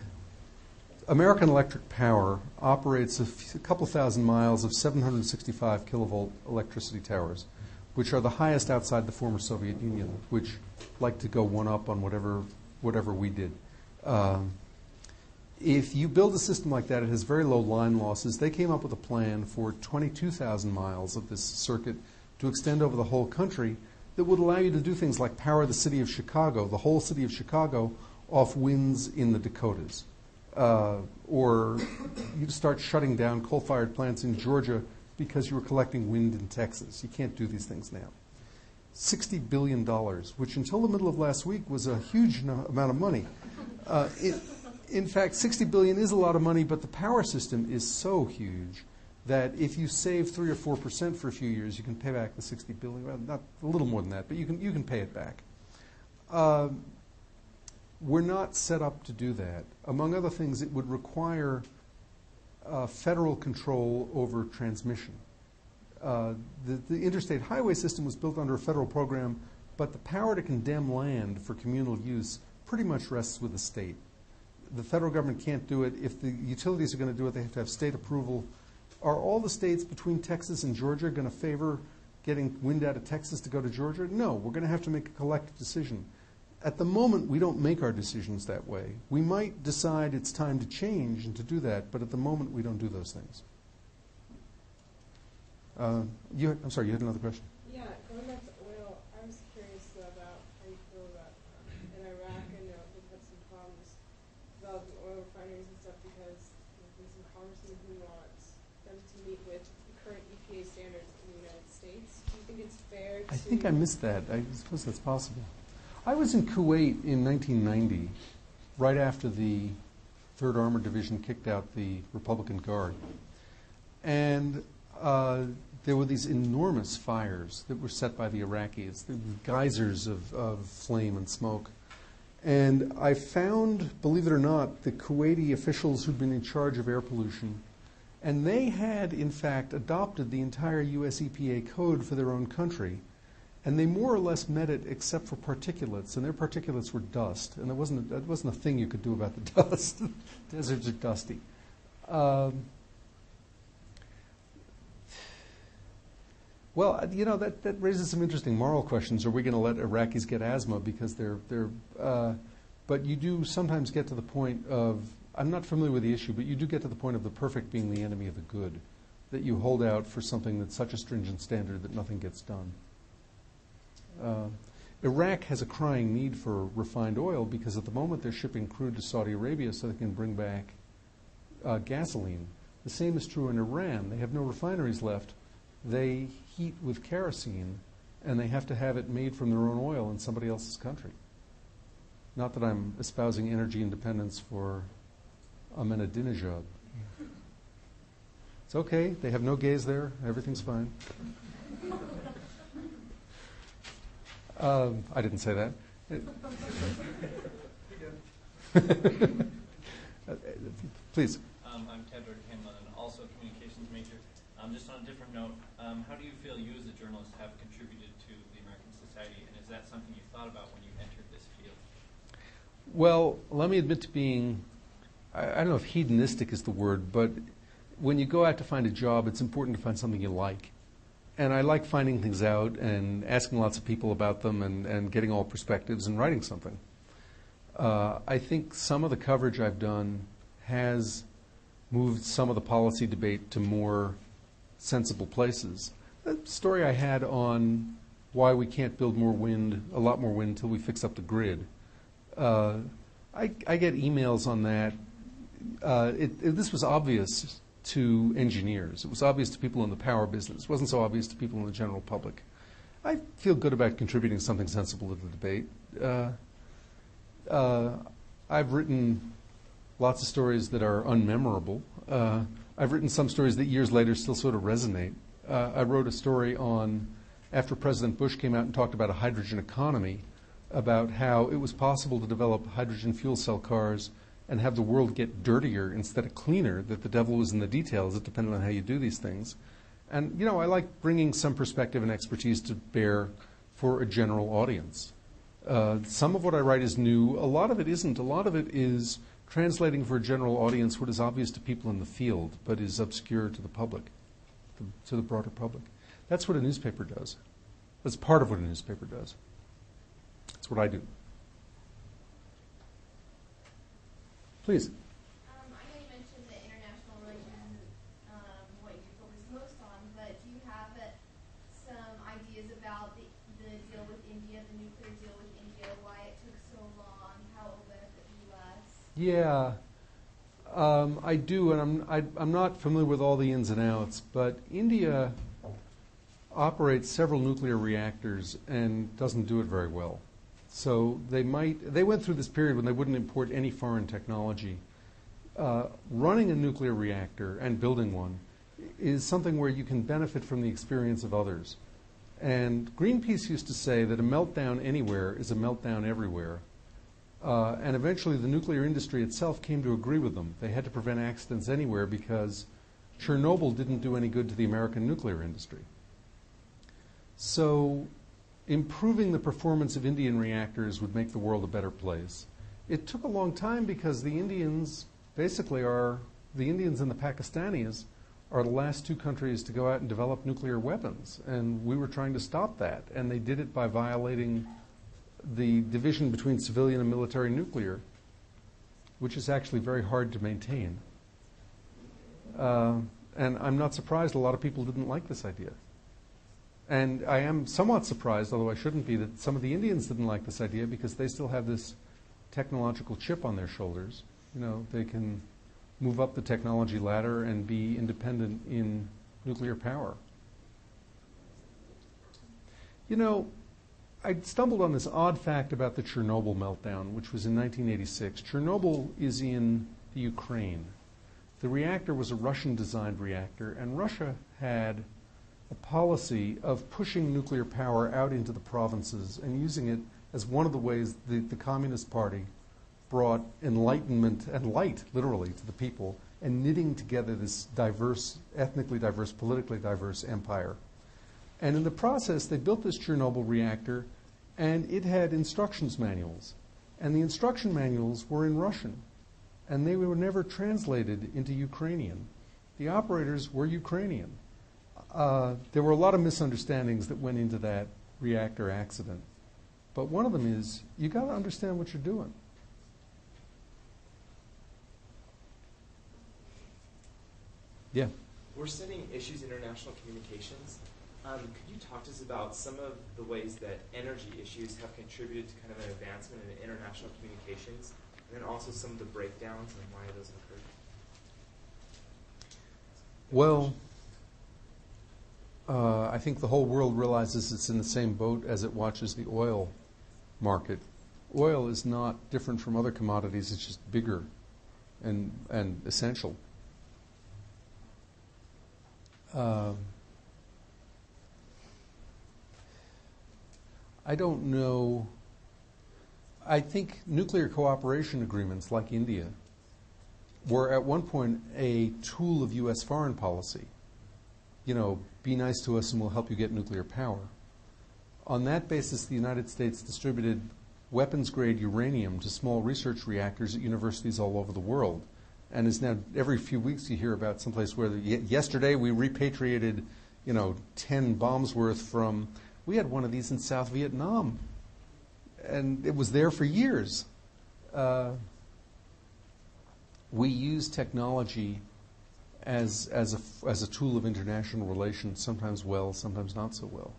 American Electric Power operates a couple thousand miles of 765 kilovolt electricity towers, which are the highest outside the former Soviet Union, which like to go one up on whatever we did. If you build a system like that, it has very low line losses. They came up with a plan for 22,000 miles of this circuit to extend over the whole country that would allow you to do things like power the city of Chicago, the whole city of Chicago, off winds in the Dakotas. Or you'd start shutting down coal-fired plants in Georgia because you were collecting wind in Texas. You can't do these things now. $60 billion, which until the middle of last week was a huge amount of money. In fact, $60 billion is a lot of money, but the power system is so huge that if you save 3 or 4% for a few years, you can pay back the $60 billion. Well, not a little more than that, but you can pay it back. We're not set up to do that. Among other things, it would require federal control over transmission. The interstate highway system was built under a federal program, but the power to condemn land for communal use pretty much rests with the state. The federal government can't do it. If the utilities are going to do it, they have to have state approval. Are all the states between Texas and Georgia going to favor getting wind out of Texas to go to Georgia? No, we're going to have to make a collective decision. At the moment, we don't make our decisions that way. We might decide it's time to change and to do that, but at the moment, we don't do those things. I'm sorry, you had another question? Yeah, going back to oil, I was curious about how you feel about in Iraq. I know they've had some problems developing oil refineries and stuff because with some congressman who wants them to meet with the current EPA standards in the United States. Do you think it's fair to... I think I missed that. I suppose that's possible. I was in Kuwait in 1990, right after the 3rd Armored Division kicked out the Republican Guard. And there were these enormous fires that were set by the Iraqis, the geysers of flame and smoke. And I found, believe it or not, the Kuwaiti officials who'd been in charge of air pollution, and they had, in fact, adopted the entire US EPA code for their own country. And they more or less met it except for particulates, and their particulates were dust, and that wasn't a thing you could do about the dust. Deserts are dusty. Well, you know, that raises some interesting moral questions. Are we going to let Iraqis get asthma because they're but you do sometimes get to the point of, I'm not familiar with the issue, but you do get to the point of the perfect being the enemy of the good, that you hold out for something that's such a stringent standard that nothing gets done. Iraq has a crying need for refined oil because at the moment they're shipping crude to Saudi Arabia so they can bring back gasoline. The same is true in Iran. They have no refineries left. They heat with kerosene, and they have to have it made from their own oil in somebody else's country. Not that I'm espousing energy independence for Ahmadinejad. It's okay. They have no gays there. Everything's fine. I didn't say that. Please. I'm Tedrick Hanlon, also a communications major. Just on a different note, how do you feel you as a journalist have contributed to the American society, and is that something you thought about when you entered this field? Well, let me admit to being, I don't know if hedonistic is the word, but when you go out to find a job, it's important to find something you like. And I like finding things out and asking lots of people about them and getting all perspectives and writing something. I think some of the coverage I've done has moved some of the policy debate to more sensible places. The story I had on why we can't build more wind, a lot more wind, until we fix up the grid. I get emails on that. This was obvious to engineers. It was obvious to people in the power business. It wasn't so obvious to people in the general public. I feel good about contributing something sensible to the debate. I've written lots of stories that are unmemorable. I've written some stories that years later still sort of resonate. I wrote a story on, after President Bush came out and talked about a hydrogen economy, about how it was possible to develop hydrogen fuel cell cars and have the world get dirtier instead of cleaner, that the devil was in the details. It depended on how you do these things. And, you know, I like bringing some perspective and expertise to bear for a general audience. Some of what I write is new. A lot of it isn't. A lot of it is translating for a general audience what is obvious to people in the field but is obscure to the public, to the broader public. That's what a newspaper does. That's part of what a newspaper does. That's what I do. Please. I know you mentioned that international relations, what you focus most on, but do you have some ideas about the deal with India, the nuclear deal with India, why it took so long, how it will benefit the U.S.? Yeah, I do, and I'm not familiar with all the ins and outs, but India operates several nuclear reactors and doesn't do it very well. So they went through this period when they wouldn't import any foreign technology. Running a nuclear reactor and building one is something where you can benefit from the experience of others. And Greenpeace used to say that a meltdown anywhere is a meltdown everywhere. And eventually the nuclear industry itself came to agree with them. They had to prevent accidents anywhere because Chernobyl didn't do any good to the American nuclear industry. So improving the performance of Indian reactors would make the world a better place. It took a long time because the Indians basically the Indians and the Pakistanis are the last two countries to go out and develop nuclear weapons. And we were trying to stop that. And they did it by violating the division between civilian and military nuclear, which is actually very hard to maintain. And I'm not surprised a lot of people didn't like this idea. And I am somewhat surprised, although I shouldn't be, that some of the Indians didn't like this idea because they still have this technological chip on their shoulders. You know, they can move up the technology ladder and be independent in nuclear power. You know, I stumbled on this odd fact about the Chernobyl meltdown, which was in 1986. Chernobyl is in the Ukraine. The reactor was a Russian-designed reactor, and Russia had a policy of pushing nuclear power out into the provinces and using it as one of the ways the Communist Party brought enlightenment and light, literally, to the people, and knitting together this diverse, ethnically diverse, politically diverse empire. And in the process, they built this Chernobyl reactor, and it had instructions manuals. And the instruction manuals were in Russian, and they were never translated into Ukrainian. The operators were Ukrainian. There were a lot of misunderstandings that went into that reactor accident. But one of them is, you got to understand what you're doing. Yeah. We're studying issues in international communications. Could you talk to us about some of the ways that energy issues have contributed to kind of an advancement in international communications, and then also some of the breakdowns and why those occurred? Well, I think the whole world realizes it's in the same boat as it watches the oil market. Oil is not different from other commodities, it's just bigger and essential. I don't know. I think nuclear cooperation agreements like India were at one point a tool of U.S. foreign policy. You know, be nice to us and we'll help you get nuclear power. On that basis, the United States distributed weapons-grade uranium to small research reactors at universities all over the world. And is now, every few weeks you hear about someplace where yesterday we repatriated, 10 bombs worth from, we had one of these in South Vietnam. And it was there for years. We use technology as a tool of international relations, sometimes well, sometimes not so well.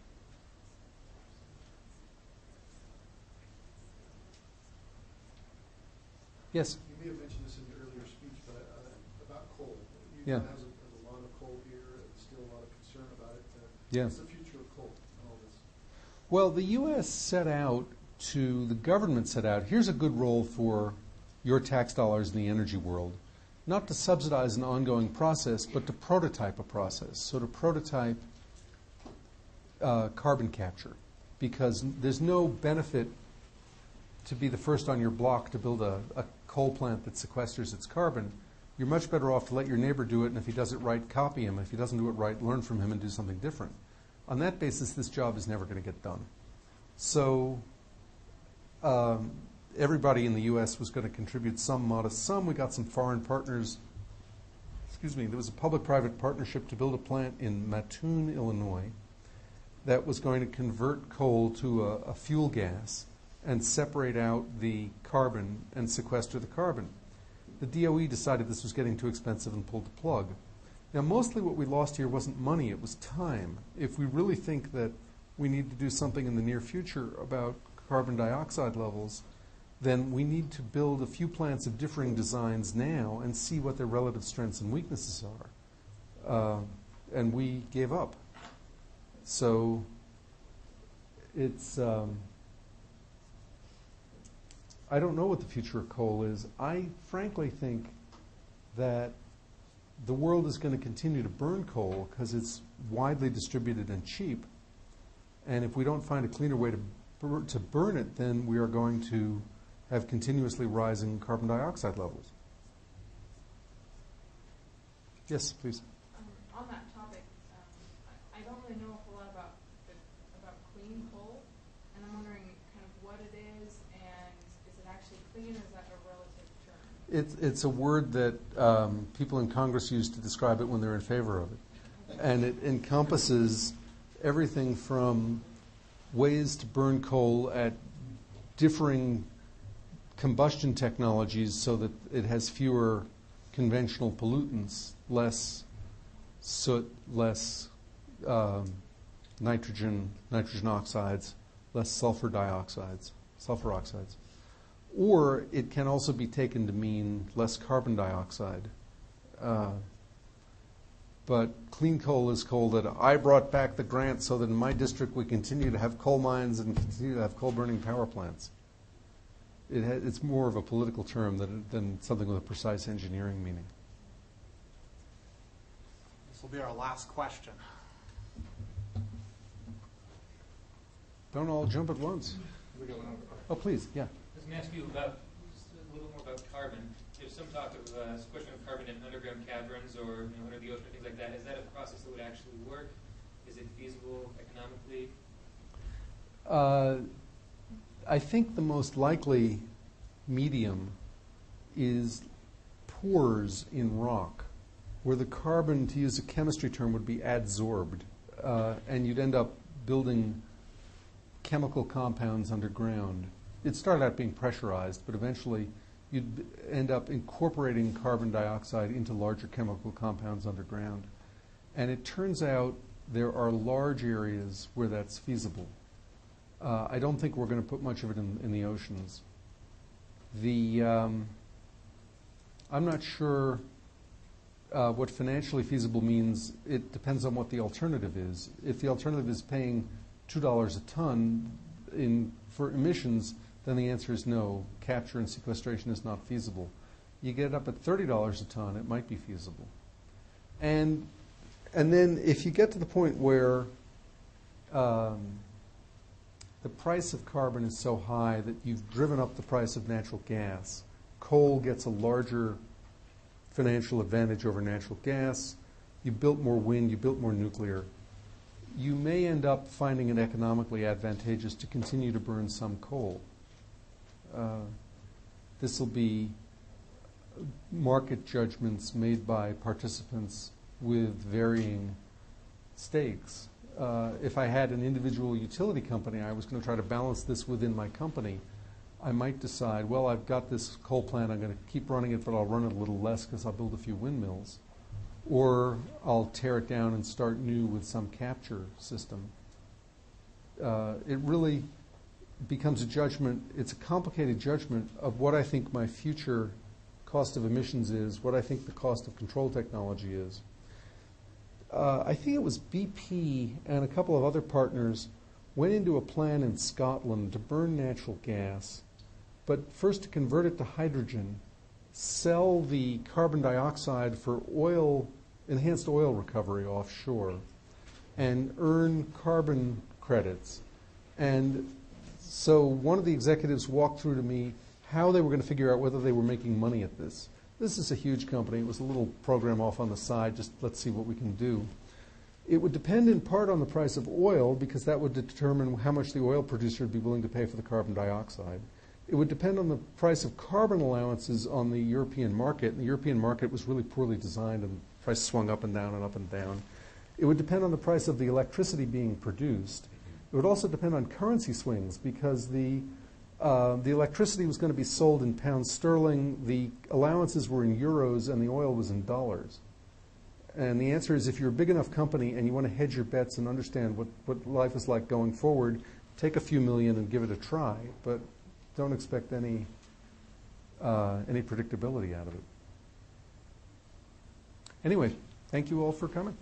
Yes? You may have mentioned this in your earlier speech, but about coal. Yeah. Utah has a lot of coal here. There's still a lot of concern about it. Yeah. What's the future of coal and all this? Well, the U.S. the government set out, here's a good role for your tax dollars in the energy world. Not to subsidize an ongoing process, but to prototype a process. So to prototype carbon capture. Because there's no benefit to be the first on your block to build a coal plant that sequesters its carbon. You're much better off to let your neighbor do it, and if he does it right, copy him. If he doesn't do it right, learn from him and do something different. On that basis, this job is never going to get done. So everybody in the U.S. was going to contribute some modest sum. We got some foreign partners. There was a public-private partnership to build a plant in Mattoon, Illinois, that was going to convert coal to a fuel gas and separate out the carbon and sequester the carbon. The DOE decided this was getting too expensive and pulled the plug. Now, mostly what we lost here wasn't money, it was time. If we really think that we need to do something in the near future about carbon dioxide levels, then we need to build a few plants of differing designs now and see what their relative strengths and weaknesses are. And we gave up. So it's, I don't know what the future of coal is. I frankly think that the world is going to continue to burn coal because it's widely distributed and cheap. And if we don't find a cleaner way to burn it, then we are going to have continuously rising carbon dioxide levels. Yes, please. On that topic, I don't really know a whole lot about clean coal, and I'm wondering kind of what it is, and is it actually clean, or is that a relative term? It's a word that people in Congress use to describe it when they're in favor of it. And it encompasses everything from ways to burn coal at differing combustion technologies so that it has fewer conventional pollutants, less soot, less nitrogen oxides, less sulfur oxides. Or it can also be taken to mean less carbon dioxide But clean coal is coal that I brought back the grant so that in my district we continue to have coal mines and continue to have coal-burning power plants. It's more of a political term than something with a precise engineering meaning. This will be our last question. Don't all jump at once. Oh, please, yeah. I was going to ask you about just a little more about carbon. There's some talk of sequestering of carbon in underground caverns or under the ocean, things like that. Is that a process that would actually work? Is it feasible economically? I think the most likely medium is pores in rock, where the carbon, to use a chemistry term, would be adsorbed, and you'd end up building chemical compounds underground. It started out being pressurized, but eventually you'd end up incorporating carbon dioxide into larger chemical compounds underground. And it turns out there are large areas where that's feasible. I don't think we're going to put much of it in the oceans. I'm not sure what financially feasible means. It depends on what the alternative is. If the alternative is paying $2 a ton for emissions, then the answer is no. Capture and sequestration is not feasible. You get up at $30 a ton, it might be feasible. And then if you get to the point where the price of carbon is so high that you've driven up the price of natural gas, coal gets a larger financial advantage over natural gas, you built more wind, you built more nuclear, you may end up finding it economically advantageous to continue to burn some coal. This will be market judgments made by participants with varying stakes. If I had an individual utility company, I was going to try to balance this within my company. I might decide, well, I've got this coal plant, I'm going to keep running it, but I'll run it a little less because I'll build a few windmills. Or I'll tear it down and start new with some capture system. It really becomes a judgment. It's a complicated judgment of what I think my future cost of emissions is, what I think the cost of control technology is. I think it was BP and a couple of other partners went into a plan in Scotland to burn natural gas, but first to convert it to hydrogen, sell the carbon dioxide for enhanced oil recovery offshore, and earn carbon credits. And so one of the executives walked through to me how they were going to figure out whether they were making money at this. This is a huge company. It was a little program off on the side, just let's see what we can do. It would depend in part on the price of oil, because that would determine how much the oil producer would be willing to pay for the carbon dioxide. It would depend on the price of carbon allowances on the European market, and the European market was really poorly designed, and the price swung up and down and up and down. It would depend on the price of the electricity being produced. It would also depend on currency swings, because the electricity was going to be sold in pounds sterling, the allowances were in euros, and the oil was in dollars. And the answer is, if you're a big enough company and you want to hedge your bets and understand what life is like going forward, take a few million and give it a try, but don't expect any predictability out of it. Anyway, thank you all for coming.